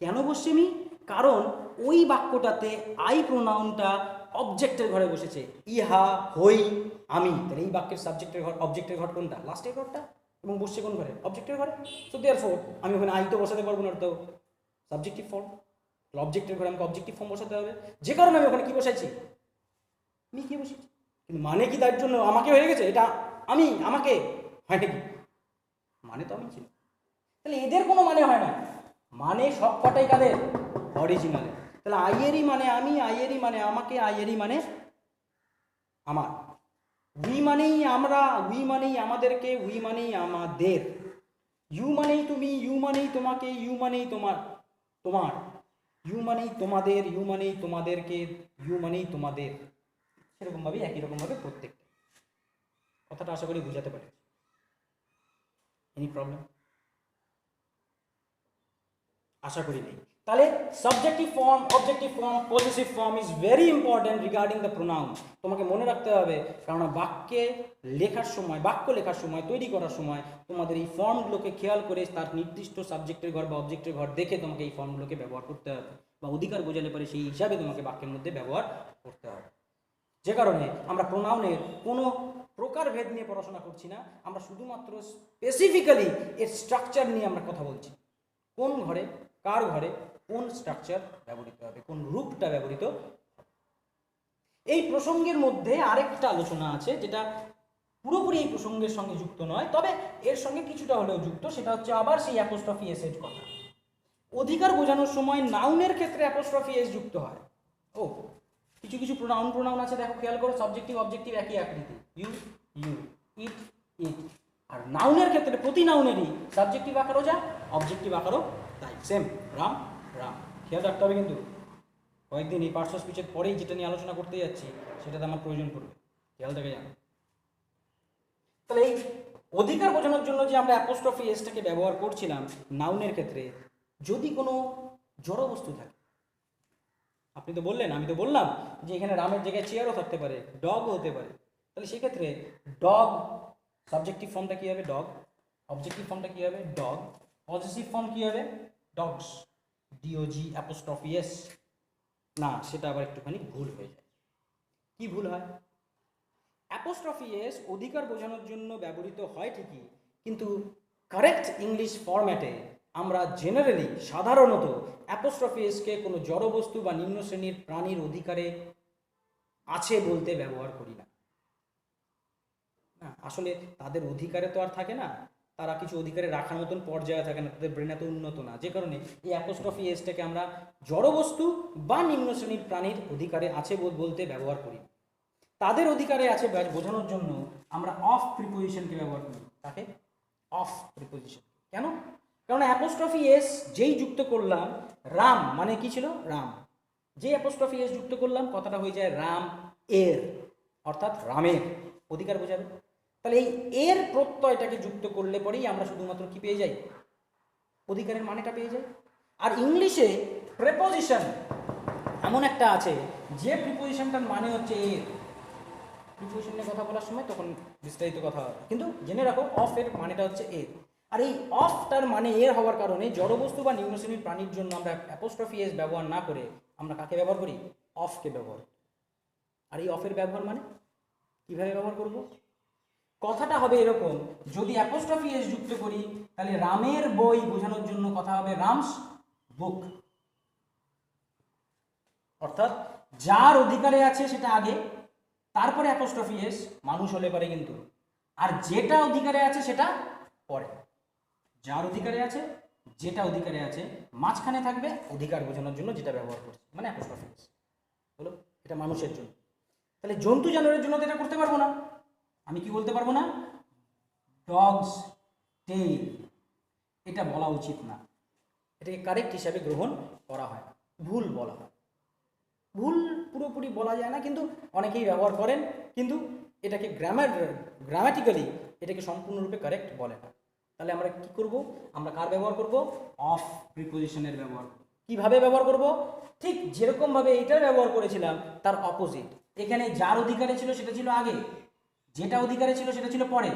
Speaker 1: কেন বসছে মি? কারণ ওই বাক্যটাতে আই প্রোনাউনটা অবজেক্টের ঘরে বসেছে, ইহা, হই, আমি। তাহলে এই বাক্যের সাবজেক্টের ঘর, অবজেক্টের ঘর কোনটা? লাস্টের ঘরটা। এবং বসছে কোন ঘরে? অবজেক্টের ঘরে। সো দেয়ারফর আমি ওখানে আই তো বসাতে পারবো না, তো সাবজেক্টিভ ফর্ম। অবজেক্টের ঘরে আমাকে অবজেক্টিভ ফর্ম বসাতে হবে, যে কারণে আমি ওখানে কি বসাইছি? মি কি বসেছি। কিন্তু মানে কি তার জন্য আমাকে হয়ে গেছে, এটা আমি, আমাকে হয় নাকি? মানে তো আমি ছিল। তাহলে এদের কোনো মানে হয় না, মানে সব কটাই কাদের? অরিজিনালে। তাহলে আইয়েরই মানে আমি, আইয়েরই মানে আমাকে, আইয়েরই মানে আমার। উই মানেই আমরা, উই মানেই আমাদেরকে, উই মানেই আমাদের। ইউ মানেই তুমি, ইউ মানেই তোমাকে, ইউ মানেই তোমার, তোমার। ইউ মানেই তোমাদের, ইউ মানেই তোমাদেরকে, ইউ মানেই তোমাদের। সেরকমভাবেই একই রকমভাবে প্রত্যেকটা। কথাটা আশা করি বুঝাতে পারি। Any problem? আশা করি নেই। তাহলে subjective form, objective form, positive form is very important regarding the pronoun. তোমাকে মনে রাখতে হবে, কারণ বাক্যে লেখার সময়, বাক্য লেখার সময়, তৈরি করার সময় তোমাদের এই ফর্মগুলোকে খেয়াল করে তার নির্দিষ্ট সাবজেক্টের ঘর বা অবজেক্টের ঘর দেখে তোমাকে এই ফর্মগুলোকে ব্যবহার করতে হবে, বা অধিকার বোঝালে পারে সেই হিসাবে তোমাকে বাক্যের মধ্যে ব্যবহার করতে হবে। যে কারণে আমরা প্রোনাউনের কোনো প্রকারভেদ নিয়ে পড়াশোনা করছি না, আমরা শুধুমাত্র স্পেসিফিক্যালি এর স্ট্রাকচার নিয়ে আমরা কথা বলছি। কোন ঘরে, কার ঘরে কোন স্ট্রাকচার ব্যবহৃত হবে, কোন রূপটা ব্যবহৃত। এই প্রসঙ্গের মধ্যে আরেকটা আলোচনা আছে যেটা পুরোপুরি এই প্রসঙ্গের সঙ্গে যুক্ত নয়, তবে এর সঙ্গে কিছুটা হলেও যুক্ত। সেটা হচ্ছে আবার সেই অ্যাপোস্ট্রফি এস এর কথা। অধিকার বোঝানোর সময় নাউনের ক্ষেত্রে অ্যাপোস্ট্রফি এস যুক্ত হয়। ও কিছু কিছু প্রোনাউন আছে, দেখো খেয়াল করো, সাবজেক্টিভ অবজেক্টিভ একই আকৃতি, ইউ, ইউ, ইট, ইট। আর নাউনের ক্ষেত্রে প্রতি নাউনেরই সাবজেক্টিভ আকারও যা, অবজেক্টিভ আকারও তাই, সেম, রাম, রাম। খেয়াল রাখতে হবে কিন্তু কয়েকদিন এই পার্টস অফ স্পিচের পরেই যেটা নিয়ে আলোচনা করতে যাচ্ছি সেটাতে আমার প্রয়োজন পড়বে, খেয়াল থেকে যান। তাহলে এই অধিকার বোঝানোর জন্য যে আমরা অ্যাপোস্ট্রফি এসটাকে ব্যবহার করছিলাম নাউনের ক্ষেত্রে, যদি কোনো জড় বস্তু থাকে, আপনি তো বললেন, আমি তো বললাম যে এখানে রামের জায়গায় চেয়ারও থাকতে পারে, ডগও হতে পারে, তাহলে সেক্ষেত্রে ডগ সাবজেক্টিভ ফর্মটা কী হবে? ডগ। অবজেক্টিভ ফর্মটা কী হবে? ডগ। পজিটিভ ফর্ম কী হবে? Dogs, DOG apostrophe S. না, সেটা আবার একটুখানি ভুল হয়ে যায়। কি ভুল হয়? অ্যাপোস্ট্রফি এস অধিকার বোঝানোর জন্য ব্যবহৃত হয় ঠিকই, কিন্তু কারেক্ট ইংলিশ ফরম্যাটে আমরা জেনারেলি সাধারণত অ্যাপোস্ট্রফি এসকে কোনো জড়বস্তু বা নিম্ন শ্রেণীর প্রাণীর অধিকারে আছে বলতে ব্যবহার করি না। না, আসলে তাদের অধিকারে তো আর থাকে না, তারা কিছু অধিকারে রাখার মতন পর্যায়ে থাকে না, তাদের ব্রেন এত উন্নত না, যে কারণে এই অ্যাপোস্ট্রফি এসটাকে আমরা জড়বস্তু বা নিম্ন শ্রেণীর প্রাণীর অধিকারে আছে বলতে ব্যবহার করি। তাদের অধিকারে আছে বোঝানোর জন্য আমরা অফ প্রিপোজিশনকে ব্যবহার করি। তাকে অফ প্রিপোজিশন কেন? কারণ অ্যাপোস্ট্রফি এস যেই যুক্ত করলাম, রাম মানে কি ছিল? রাম। যে অ্যাপোস্ট্রফি এস যুক্ত করলাম কথাটা হয়ে যায় রাম এর, অর্থাৎ রামের অধিকার বোঝাবে। তাহলে এই এর প্রত্যয়টাকে যুক্ত করলে পরেই আমরা শুধুমাত্র কি পেয়ে যাই? অধিকারের মানেটা পেয়ে যাই। আর ইংলিশে প্রেপোজিশন এমন একটা আছে যে প্রিপোজিশনটার মানে হচ্ছে এর। প্রিপোজিশন নিয়ে কথা বলার সময় তখন বিস্তারিত কথা হবে, কিন্তু জেনে রাখো অফ এর মানেটা হচ্ছে এর। আর এই অফটার মানে এর হওয়ার কারণে জড়বস্তু বা নিম্ন শ্রেণীর প্রাণীর জন্য আমরা অ্যাপোস্ট্রফি এস ব্যবহার না করে আমরা কাকে ব্যবহার করি? অফকে ব্যবহার। আর এই অফের ব্যবহার মানে কিভাবে ব্যবহার করব? কথাটা হবে এরকম, যদি অ্যাপোস্ট্রফি এস যুক্ত করি তাহলে রামের বই বোঝানোর জন্য কথা হবে রামস বুক, অর্থাৎ যার অধিকারে আছে সেটা আগে, তারপরে অ্যাপোস্ট্রফি এস, মানুষ হলে পারে কিন্তু, আর যেটা অধিকারে আছে সেটা পরে। যার অধিকারে আছে, যেটা অধিকারে আছে, মাঝখানে থাকবে অধিকার বোঝানোর জন্য যেটা ব্যবহার করছে, মানে অ্যাপোস্ট্রফি এস হলো। এটা মানুষের জন্য। তাহলে জন্তু জানোয়ারের জন্য তো এটা করতে পারবো না। আমি কি বলতে পারবো না? ডগস টেইল, এটা বলা উচিত না, এটাকে কারেক্ট হিসাবে গ্রহণ করা হয়, ভুল বলা হয়। ভুল পুরোপুরি বলা যায় না, কিন্তু অনেকেই ব্যবহার করেন, কিন্তু এটাকে গ্রামাটিক্যালি এটাকে সম্পূর্ণরূপে কারেক্ট বলে না। তাহলে আমরা কি করব? আমরা কার ব্যবহার করব? অফ প্রিপোজিশনের ব্যবহার করব। কিভাবে ব্যবহার করব? ঠিক যেরকমভাবে এইটার ব্যবহার করেছিলাম তার অপোজিট। এখানে যার অধিকারে ছিল সেটা ছিল আগে, যেটা অধিকারে ছিল সেটা ছিল পরে।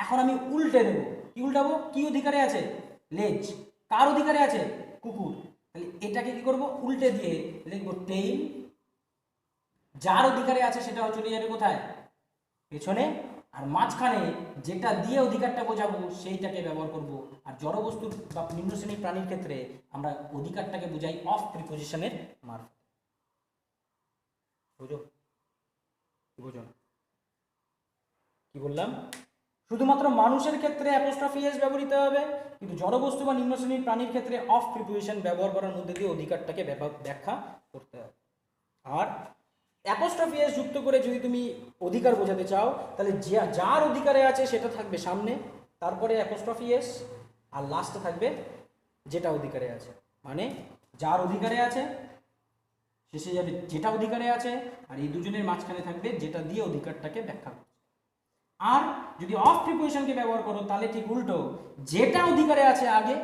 Speaker 1: এখন আমি উল্টে দেবো। কি উল্টাবো? কি অধিকারে আছে? লেজ। কার অধিকারে আছে? কুকুর। তাহলে এটাকে কি করব? উল্টে দিয়ে লিখবো টেইল। যার অধিকারে আছে সেটা চলে যাবে কোথায়? পেছনে। আর মাঝখানে যেটা দিয়ে অধিকারটা বোঝাবো সেইটাকে ব্যবহার করব। আর জড়বস্তু বা নিম্ন শ্রেণীর প্রাণীর ক্ষেত্রে আমরা অধিকারটাকে বোঝাই অফ প্রিপোজিশনের মারফত। বুঝো? বুঝো না? কি বললাম? শুধুমাত্র মানুষের ক্ষেত্রে অ্যাপোস্ট্রফি এস ব্যবহৃত হবে, কিন্তু জড়বস্তু বা নিম্ন শ্রেণীর প্রাণীর ক্ষেত্রে অফ প্রিপোজিশন ব্যবহার করার মধ্যে দিয়ে অধিকারটাকে ব্যাখ্যা করতে হবে। আর অ্যাপোস্ট্রফি এস যুক্ত করে যদি তুমি অধিকার বোঝাতে চাও তাহলে যার অধিকারে আছে সেটা থাকবে সামনে, তারপরে অ্যাপোস্ট্রফি এস, আর লাস্টে থাকবে যেটা অধিকারে আছে। মানে যার অধিকারে আছে শেষে যাবে যেটা অধিকারে আছে, আর এই দুজনের মাঝখানে থাকবে যেটা দিয়ে অধিকারটাকে ব্যাখ্যা করছে। আর যদি অফ প্রিপোজিশনকে ব্যবহার করো তাহলে ঠিক উল্টো, যেটা অধিকারে আছে আগে,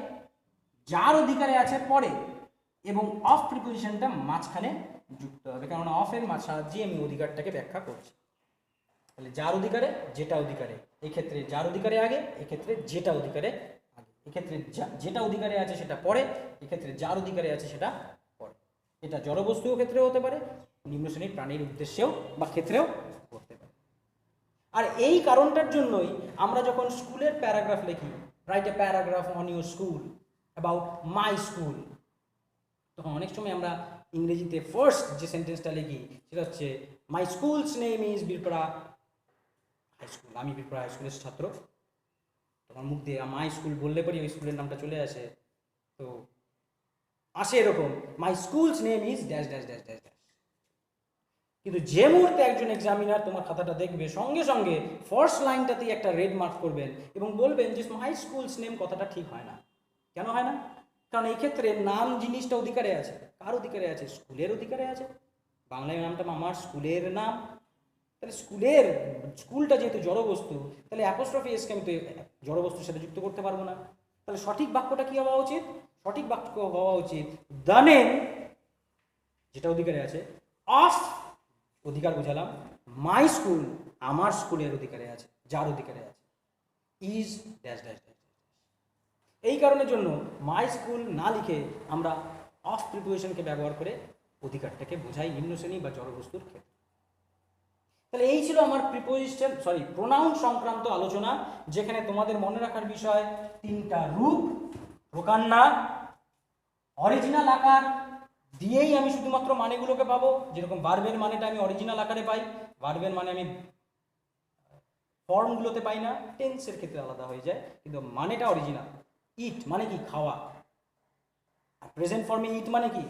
Speaker 1: যার অধিকারে আছে পরে, এবং অফ প্রিপোজিশনটা মাঝখানে যুক্ত হবে, কারণ অফের সাহায্যে আমি অধিকারটাকে ব্যাখ্যা করছি। তাহলে যার অধিকারে, যেটা অধিকারে, এক্ষেত্রে যার অধিকারে আগে, এক্ষেত্রে যেটা অধিকারে আগে, এক্ষেত্রে যেটা অধিকারে আছে সেটা পরে, এক্ষেত্রে যার অধিকারে আছে সেটা পরে। এটা জড়বস্তুর ক্ষেত্রেও হতে পারে, নিম্ন শ্রেণীর প্রাণীর উদ্দেশ্যেও বা ক্ষেত্রেও করতে পারে। আর এই কারণটার জন্যই আমরা যখন স্কুলের প্যারাগ্রাফ লিখি, write a paragraph on your school about my school, তখন অনেক সময় আমরা ইংরেজিতে ফার্স্ট যে সেন্টেন্সটা লিখি সেটা হচ্ছে my school's name is Birpara high school. আমি বীরপাড়া হাই স্কুলের ছাত্র। তখন মুখ দিয়ে মাই স্কুল বললে পরে ওই স্কুলের নামটা চলে আসে। তো আসে এরকম, my school's name is dash dash dash dash dash. কিন্তু যে মুহূর্তে একজন এক্সামিনার তোমার খাতাটা দেখবে, সঙ্গে সঙ্গে ফার্স্ট লাইনটাতেই একটা রেড মার্ক করবেন এবং বলবেন যে মাই স্কুলস নেম কথাটা ঠিক হয় না। কেন হয় না? কারণ এই ক্ষেত্রে নাম জিনিসটা অধিকারে আছে। কার অধিকারে আছে? স্কুলের অধিকারে আছে। বাংলায় নামটা আমার স্কুলের নাম। তাহলে স্কুলটা যেহেতু জড়বস্তু, তাহলে অ্যাপোস্ট্রফি এসকে আমি তো জড়বস্তুর সাথে যুক্ত করতে পারবো না। তাহলে সঠিক বাক্যটা কি হওয়া উচিত? সঠিক বাক্য হওয়া উচিত দ্য নেম, যেটা অধিকারে আছে, অফ অধিকার বোঝালাম, মাই স্কুল আমার স্কুলের অধিকারে আছে, যার অধিকারে আছে, ইজ ড্যাশ ড্যাশ ড্যাশ। এই কারণের জন্য মাই স্কুল না লিখে আমরা অফ প্রিপোজিশনকে ব্যবহার করে অধিকারটাকে বোঝাই নিম্ন শ্রেণী বা জড়বস্তুর ক্ষেত্রে। তাহলে এই ছিল আমার প্রোনাউন সংক্রান্ত আলোচনা, যেখানে তোমাদের মনে রাখার বিষয় তিনটা রূপ, প্রকার না, অরিজিনাল আকার দিয়েই আমি শুধুমাত্র মানেগুলোকে পাবো। যেরকম ভার্বের মানেটা আমি অরিজিনাল আকারে পাই, ভার্বের মানে আমি ফর্মগুলোতে পাই না, টেন্সের ক্ষেত্রে আলাদা হয়ে যায়, কিন্তু মানেটা অরিজিনাল। ইট মানে কি? খাওয়া। আর প্রেজেন্ট ফর্মে ইট মানে কি?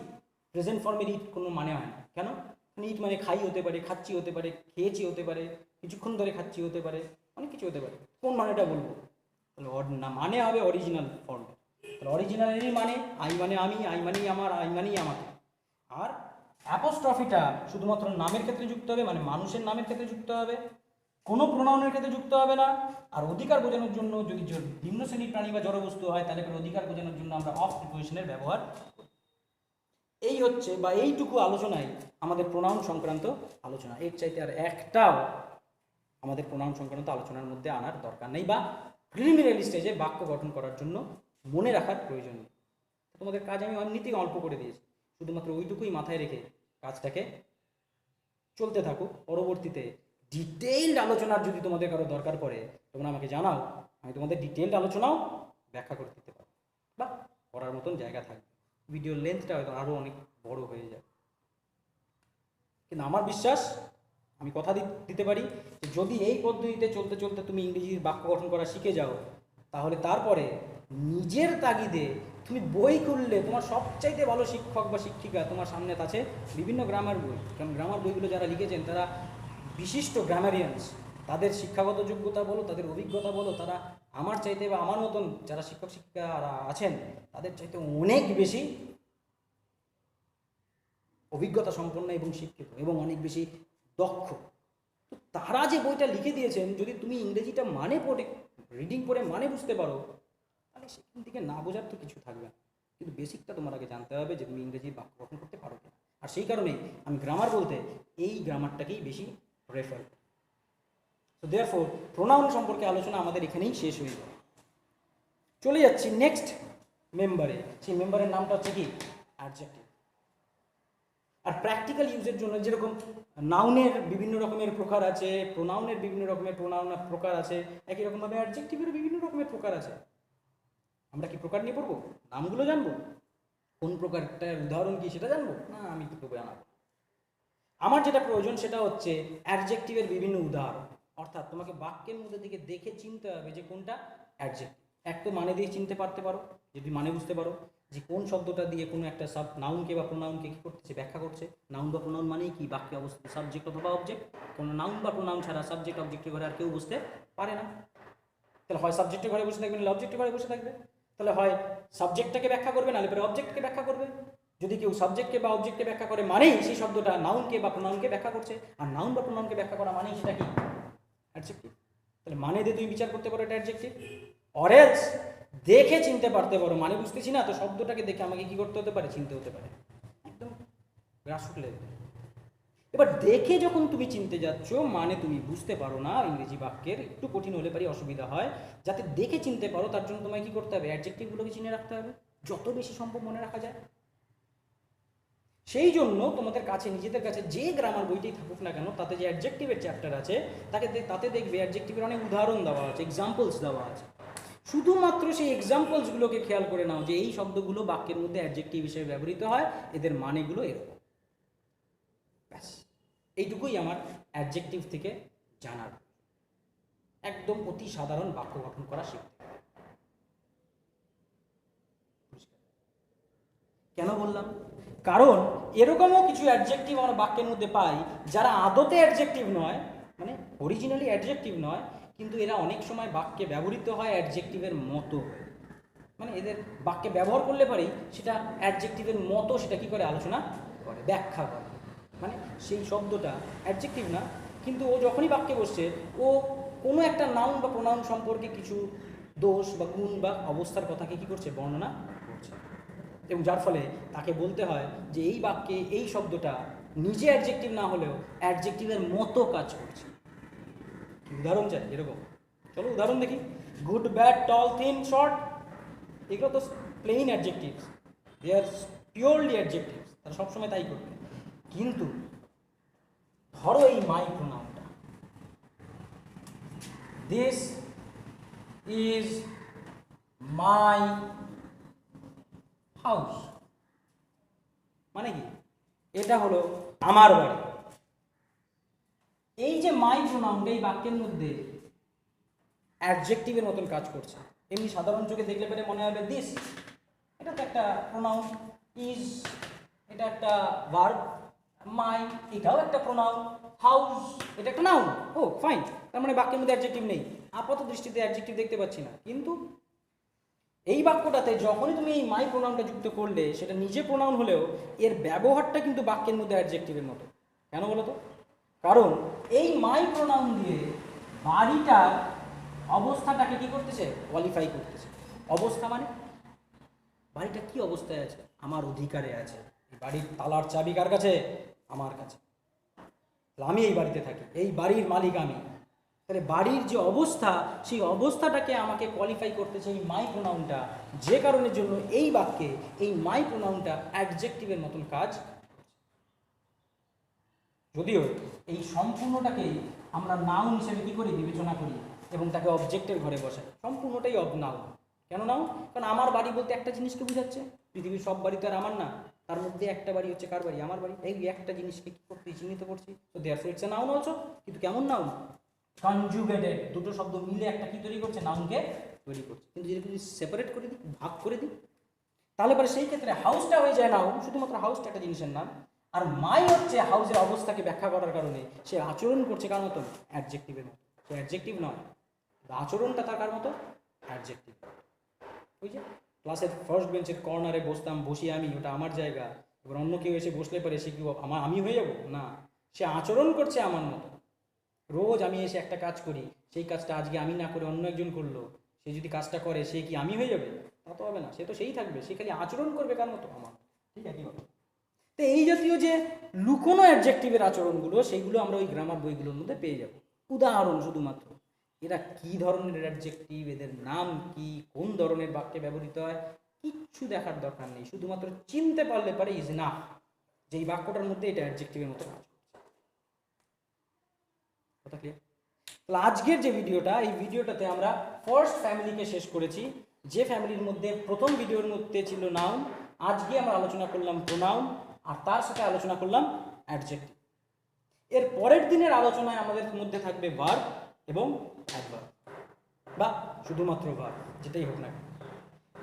Speaker 1: প্রেজেন্ট ফর্মের ইট কোনো মানে হয় না। কেন? ইট মানে খাই হতে পারে, খাচ্ছি হতে পারে, খেয়েছি হতে পারে, কিছুক্ষণ ধরে খাচ্ছি হতে পারে, অনেক কিছু হতে পারে। কোন মানেটা বলবো? তাহলে না, মানে হবে অরিজিনাল ফর্ম। তাহলে অরিজিনালেরই মানে আই মানে আমি, আই মানেই আমার, আই মানেই আমাকে। আর অ্যাপোস্ট্রফিটা শুধুমাত্র নামের ক্ষেত্রে যুক্ত হবে, মানে মানুষের নামের ক্ষেত্রে যুক্ত হবে, কোনো প্রোনাউনের ক্ষেত্রে যুক্ত হবে না। আর অধিকার বোঝানোর জন্য যদি নিম্ন শ্রেণীর প্রাণী বা জড়বস্তু হয়, তাহলে করে অধিকার বোঝানোর জন্য আমরা অফ প্রিপোজিশনের ব্যবহার করি। এই হচ্ছে বা এইটুকু আলোচনায় আমাদের প্রোনাউন সংক্রান্ত আলোচনা। এর চাইতে আর একটাও আমাদের প্রোনাউন সংক্রান্ত আলোচনার মধ্যে আনার দরকার নেই, বা প্রিলিমিনারি স্টেজে বাক্য গঠন করার জন্য মনে রাখার প্রয়োজন নেই। তোমাদের কাজ আমি এমনিতেই অল্প করে দিয়েছি, শুধুমাত্র ওইটুকুই মাথায় রেখে কাজটাকে চলতে থাকুক। পরবর্তীতে ডিটেইলড আলোচনার যদি তোমাদের কারো দরকার পড়ে, তোমরা আমাকে জানাও, আমি তোমাদের ডিটেইলড আলোচনাও ব্যাখ্যা করে দিতে পারবো, বা করার মতন জায়গা থাকবে। ভিডিওর লেন্থটা হয়তো আরও অনেক বড় হয়ে যায়, কিন্তু আমার বিশ্বাস, আমি কথা দিতে পারি যে যদি এই পদ্ধতিতে চলতে চলতে তুমি ইংরেজির বাক্য গঠন করা শিখে যাও, তাহলে তারপরে নিজের তাগিদে তুমি বই খুললে তোমার সবচাইতে ভালো শিক্ষক বা শিক্ষিকা তোমার সামনে আছে বিভিন্ন গ্রামার বই। কারণ গ্রামার বইগুলো যারা লিখেছেন তারা বিশিষ্ট গ্রামারিয়ানস। তাদের শিক্ষাগত যোগ্যতা বলো, তাদের অভিজ্ঞতা বলো, তারা আমার চাইতে বা আমার মতন যারা শিক্ষক শিক্ষিকারা আছেন তাদের চাইতে অনেক বেশি অভিজ্ঞতা সম্পন্ন এবং শিক্ষিত এবং অনেক বেশি দক্ষ। তো তারা যে বইটা লিখে দিয়েছেন, যদি তুমি ইংরেজিটা মানে পড়ে, রিডিং করে মানে বুঝতে পারো, তাহলে সেখান থেকে না বোঝার তো কিছু থাকবে না। কিন্তু বেসিকটা তোমার আগে জানতে হবে যে তুমি ইংরেজি বাক্য গঠন করতে পারো কিনা। আর সেই কারণেই আমি গ্রামার বলতে এই গ্রামারটাকেই বেশি প্রেফার করি। তো দেয়ারফোর প্রোনাউন সম্পর্কে আলোচনা আমাদের এখানেই শেষ হয়ে যায়। চলে যাচ্ছি নেক্সট মেম্বারে। সেই মেম্বারের নামটা হচ্ছে কি? অ্যাডজেক্টিভ। আর প্র্যাকটিক্যাল ইউজের জন্য যেরকম নাউনের বিভিন্ন রকমের প্রকার আছে, প্রোনাউনের বিভিন্ন রকমের প্রকার আছে, একই রকমভাবে অ্যাডজেক্টিভের বিভিন্ন রকমের প্রকার আছে। আমরা কি প্রকার নিয়ে পড়বো? নামগুলো জানবো, কোন প্রকারটার উদাহরণ কি সেটা জানবো না? আমি তো জানাবো। আমার যেটা প্রয়োজন সেটা হচ্ছে অ্যাডজেক্টিভের বিভিন্ন উদাহরণ। অর্থাৎ তোমাকে বাক্যের মধ্যে থেকে দেখে চিনতে হবে যে কোনটা অ্যাডজেক্টিভ। এক তো মানে দিয়ে চিনতে পারতে পারো, যদি মানে বুঝতে পারো যে কোন শব্দটা দিয়ে কোনো একটা নাউনকে বা প্রোনাউনকে কী করতেছে, ব্যাখ্যা করছে। নাউন বা প্রোনাউন মানেই কি? বাক্যে অবস্থিত সাবজেক্ট অথবা অবজেক্ট। কোনো নাউন বা প্রোনাউন ছাড়া সাবজেক্ট অবজেক্টের ঘরে আর কেউ বুঝতে পারে না। তাহলে হয় সাবজেক্টের ঘরে বসে থাকবে, নাহলে অবজেক্টের ঘরে বসে থাকবে। তাহলে হয় সাবজেক্টটাকে ব্যাখ্যা করবে, নাহলে পরে অবজেক্টকে ব্যাখ্যা করবে। যদি কেউ সাবজেক্টকে বা অবজেক্টকে ব্যাখ্যা করে মানেই সেই শব্দটা নাউনকে বা প্রোনাউনকে ব্যাখ্যা করছে। আর নাউন বা প্রোনাউনকে ব্যাখ্যা করা মানেই সেটা কি? অ্যাডজেক্টিভ। তাহলে মানে দিয়ে তুমি বিচার করতে পারো এটা অ্যাডজেক্টিভ। অরেলস দেখে চিনতে পারতে পারো, মানে বুঝতেছি না তো শব্দটাকে দেখে আমাকে কি করতে হতে পারে? চিনতে হতে পারে, একদম গ্রাসরুট লেভেলে। এবার দেখে যখন তুমি চিনতে যাচ্ছ, মানে তুমি বুঝতে পারো না, ইংরেজি বাক্যের একটু কঠিন হলে পারি অসুবিধা হয়। যাতে দেখে চিনতে পারো তার জন্য তোমায় কি করতে হবে? অ্যাডজেক্টিভগুলোকে চিনে রাখতে হবে, যত বেশি সম্ভব মনে রাখা যায়। সেই জন্য তোমাদের কাছে, নিজেদের কাছে যে গ্রামার বইটাই থাকুক না কেন, তাতে যে অ্যাডজেক্টিভের চ্যাপ্টার আছে তাতে দেখবে অ্যাডজেক্টিভের অনেক উদাহরণ দেওয়া আছে, এক্সাম্পলস দেওয়া আছে। শুধুমাত্র সেই এক্সাম্পলসগুলোকে খেয়াল করে নাও যে এই শব্দগুলো বাক্যের মধ্যে অ্যাডজেক্টিভ হিসেবে ব্যবহৃত হয়, এদের মানেগুলো এরকম। ব্যাস, এইটুকুই আমার অ্যাডজেক্টিভ থেকে জানার। একদম অতি সাধারণ বাক্য গঠন করা শিখতে। কেন বললাম? কারণ এরকমও কিছু অ্যাডজেক্টিভ আমরা বাক্যের মধ্যে পাই যারা আদতে অ্যাডজেক্টিভ নয়, মানে অরিজিনালি অ্যাডজেক্টিভ নয়, কিন্তু এরা অনেক সময় বাক্যে ব্যবহৃত হয় অ্যাডজেক্টিভের মতো। মানে এদের বাক্যে ব্যবহার করলে পারেই সেটা অ্যাডজেক্টিভের মতো, সেটা কি করে? আলোচনা করে, ব্যাখ্যা করে। মানে সেই শব্দটা অ্যাডজেক্টিভ না, কিন্তু ও যখনই বাক্যে বসছে ও কোনো একটা নাউন বা প্রোনাউন সম্পর্কে কিছু দোষ বা গুণ বা অবস্থার কথাকে কী করছে? বর্ণনা করছে। এবং যার ফলে তাকে বলতে হয় যে এই বাক্যে এই শব্দটা নিজে অ্যাডজেক্টিভ না হলেও অ্যাডজেক্টিভের মতো কাজ করছে। উদাহরণ চাই এরকম? চলো উদাহরণ দেখি। গুড, ব্যাড, টল, থিন, শর্ট, এগুলো তো প্লেইন অ্যাডজেক্টিভস, দে আর পিওরলি অ্যাডজেক্টিভস, তারা সবসময় তাই করবে। কিন্তু ধরো এই মাই প্রোনাউনটা, দিস ইজ মাই হাউস মানে কি, এটা হলো আমার বাড়ি। এই যে মাই প্রোনাউনটা এই বাক্যের মধ্যে অ্যাডজেক্টিভের মতন কাজ করছে। এমনি সাধারণ চোখে দেখলে পরে মনে হবে দিস, এটা তো একটা প্রোনাউন। ইজ এটা একটা ভার্ব। মাই এটাও একটা প্রোনাউন। হাউস এটা একটা নাউন। ও ফাইন, তার মানে বাক্যের মধ্যে অ্যাডজেক্টিভ নেই, আপাত দৃষ্টিতে অ্যাডজেক্টিভ দেখতে পাচ্ছি না। কিন্তু এই বাক্যটাতে যখনই তুমি এই মাই প্রোনাউনটা যুক্ত করলে, সেটা নিজে প্রোনাউন হলেও এর ব্যবহারটা কিন্তু বাক্যের মধ্যে অ্যাডজেক্টিভের মতো। কেন বলো তো? কারণ এই মাই প্রোনাউন দিয়ে বাড়িটার অবস্থাটাকে কি করতেছে, কোয়ালিফাই করতেছে। অবস্থা মানে বাড়িটা কি অবস্থায় আছে, আমার অধিকারে আছে। এই বাড়ির তালার চাবি কার কাছে, আমার কাছে। আমি এই বাড়িতে থাকি, এই বাড়ির মালিক আমি। তাহলে বাড়ির যে অবস্থা, সেই অবস্থাটাকে আমাকে কোয়ালিফাই করতেছে এই মাই প্রোনাউনটা, যে কারণের জন্য এই বাক্যে এই মাই প্রোনাউনটা অ্যাডজেক্টিভের মতন কাজ। যদিও এই সম্পূর্ণটাকেই আমরা নাউন হিসেবে কি করি, বিবেচনা করি এবং তাকে অবজেক্টের ঘরে বসাই। সম্পূর্ণটাই নাউন। কেন নাউন? কারণ আমার বাড়ি বলতে একটা জিনিসকে বোঝাচ্ছে। পৃথিবীর সব বাড়ি তো আর আমার না, তার মধ্যে একটা বাড়ি হচ্ছে কার বাড়ি, আমার বাড়ি। এই একটা জিনিসকে কি করতে চিহ্নিত করছি, তো therefore it's a noun also. কিন্তু কেমন নাউন? কনজুগেটেড, দুটো শব্দ মিলে একটা কি তৈরি করছে, নাউনকে তৈরি করছে। কিন্তু যদি সেপারেট করে দিই, ভাগ করে দিই, তাহলে পরে সেই ক্ষেত্রে হাউসটা হয়ে যায় নাউন, শুধুমাত্র হাউসটা একটা জিনিসের নাম। আর মাই হচ্ছে হাউসের অবস্থাকে ব্যাখ্যা করার কারণে সে আচরণ করছে কার মতো, অ্যাডজেক্টিভের মতো। সে অ্যাডজেক্টিভ নয়, আচরণটা তার কার মতো, অ্যাডজেক্টিভ। ওই যে ক্লাসের ফার্স্ট বেঞ্চের কর্নারে বসতাম, বসি আমি, ওটা আমার জায়গা। এবার অন্য কেউ এসে বসলে পরে সে কি আমি হয়ে যাব না, সে আচরণ করছে আমার মতো। রোজ আমি এসে একটা কাজ করি, সেই কাজটা আজকে আমি না করে অন্য একজন করলো, সে যদি কাজটা করে সে কি আমি হয়ে যাবে? তা তো হবে না, সে তো সেই থাকবে, সে খালি আচরণ করবে কার মতো, আমার। ঠিক আছে, তো এই জাতীয় যে লুকোনো অ্যাডজেক্টিভের আচরণগুলো, সেইগুলো আমরা ওই গ্রামার বইগুলোর মধ্যে পেয়ে যাব। উদাহরণ শুধুমাত্র, এরা কি ধরনের অ্যাডজেক্টিভ, এদের নাম কি, কোন ধরনের বাক্যে ব্যবহৃত হয়, কিচ্ছু দেখার দরকার নেই। শুধুমাত্র চিনতে পারলে পারে ইজ না, যে এই বাক্যটার মধ্যে এটা অ্যাডজেক্টিভের মতো কাজ করছে। কথা ক্লিয়ার? তাহলে আজকের যে ভিডিওটা, এই ভিডিওটাতে আমরা ফার্স্ট ফ্যামিলিকে শেষ করেছি, যে ফ্যামিলির মধ্যে প্রথম ভিডিওর মধ্যে ছিল নাউন। আজকে আমরা আলোচনা করলাম প্রোনাউন, আর তার সাথে আলোচনা করলাম অ্যাডজেক্টিভ। এর পরের দিনের আলোচনায় আমাদের মধ্যে থাকবে ভার্ব এবং অ্যাডভার্ব, বা শুধুমাত্র ভার্ব, যেটাই হোক না।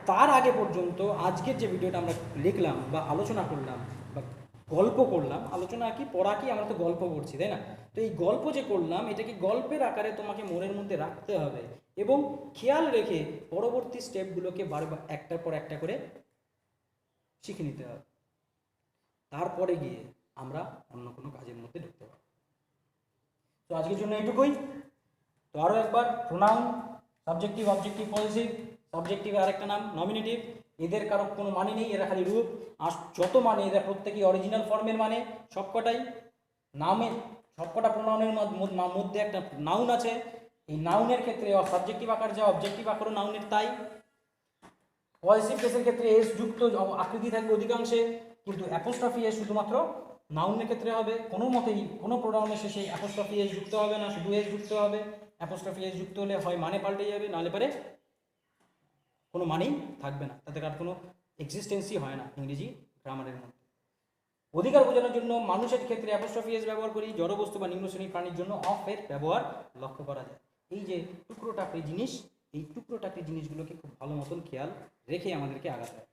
Speaker 1: তার আগে পর্যন্ত আজকের যে ভিডিওটা আমরা লিখলাম বা আলোচনা করলাম বা গল্প করলাম, আলোচনা কি, পড়া কি, আমরা তো গল্প করছি, তাই না? তো এই গল্প যে করলাম, এটাকে গল্পের আকারে তোমাকে মনের মধ্যে রাখতে হবে এবং খেয়াল রেখে পরবর্তী স্টেপগুলোকে বারবার একটার পর একটা করে শিখে নিতে হবে। তারপরে গিয়ে আমরা অন্য কোনো কাজের মধ্যে ঢুকতে পারব। তো আজকের জন্য এইটুকুই। তো আরও একবার, প্রোনাউন, সাবজেক্টিভ, অবজেক্টিভ, পজিটিভ। সাবজেক্টিভের আরেকটা নাম নমিনেটিভ। এদের কারো কোনো মানে নেই, এরা খালি রূপ। আর যত মানে, এরা প্রত্যেকেই অরিজিনাল ফর্মের মানে, সবকটাই নামে। সবকটা প্রোনাউনের মধ্যে একটা নাউন আছে। এই নাউনের ক্ষেত্রে সাবজেক্টিভ আকার যা, অবজেক্টিভ আকারও নাউনের তাই। পজিটিভ কেসের ক্ষেত্রে এস যুক্ত আকৃতি থাকবে অধিকাংশে, কিন্তু অ্যাপোস্ট্রফি এস শুধুমাত্র নাউনের ক্ষেত্রে হবে। কোনো মতেই কোনো প্রোনাউনের শেষে অ্যাপোস্ট্রফি এস যুক্ত হবে না, শুধু এস যুক্ত হবে। অ্যাপোস্ট্রফি এস যুক্ত হলে হয় মানে পাল্টে যাবে, নাহলে পারে কোনো মানেই থাকবে না, তাতে আর কোনো এক্সিস্টেন্সই হয় না ইংরেজি গ্রামারের মধ্যে। অধিকার বোঝানোর জন্য মানুষের ক্ষেত্রে অ্যাপোস্ট্রফি এস ব্যবহার করি, জড়বস্তু বা নিম্ন শ্রেণীর প্রাণীর জন্য অফ এর ব্যবহার লক্ষ্য করা যায়। এই যে টুকরো টাকরি জিনিস, এই টুকরো টাকরি জিনিসগুলোকে খুব ভালো মতন খেয়াল রেখে আমাদেরকে আগাতে হয়।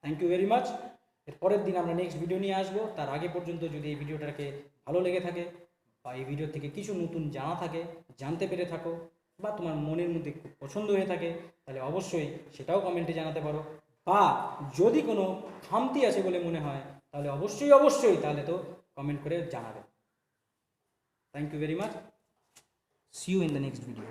Speaker 1: Thank you very much. এর পরের দিন আমরা নেক্সট ভিডিও নিয়ে আসবো। তার আগে পর্যন্ত যদি এই ভিডিওটাকে ভালো লেগে থাকে বা এই ভিডিও থেকে কিছু নতুন জানা থাকে, জানতে পেরে থাকো, বা তোমার মনের মধ্যে খুব পছন্দ হয়ে থাকে, তাহলে অবশ্যই সেটাও কমেন্টে জানাতে পারো। বা যদি কোনো খামতি আছে বলে মনে হয়, তাহলে অবশ্যই তাহলে তো কমেন্ট করে জানাবে। Thank you very much. See you in the next video.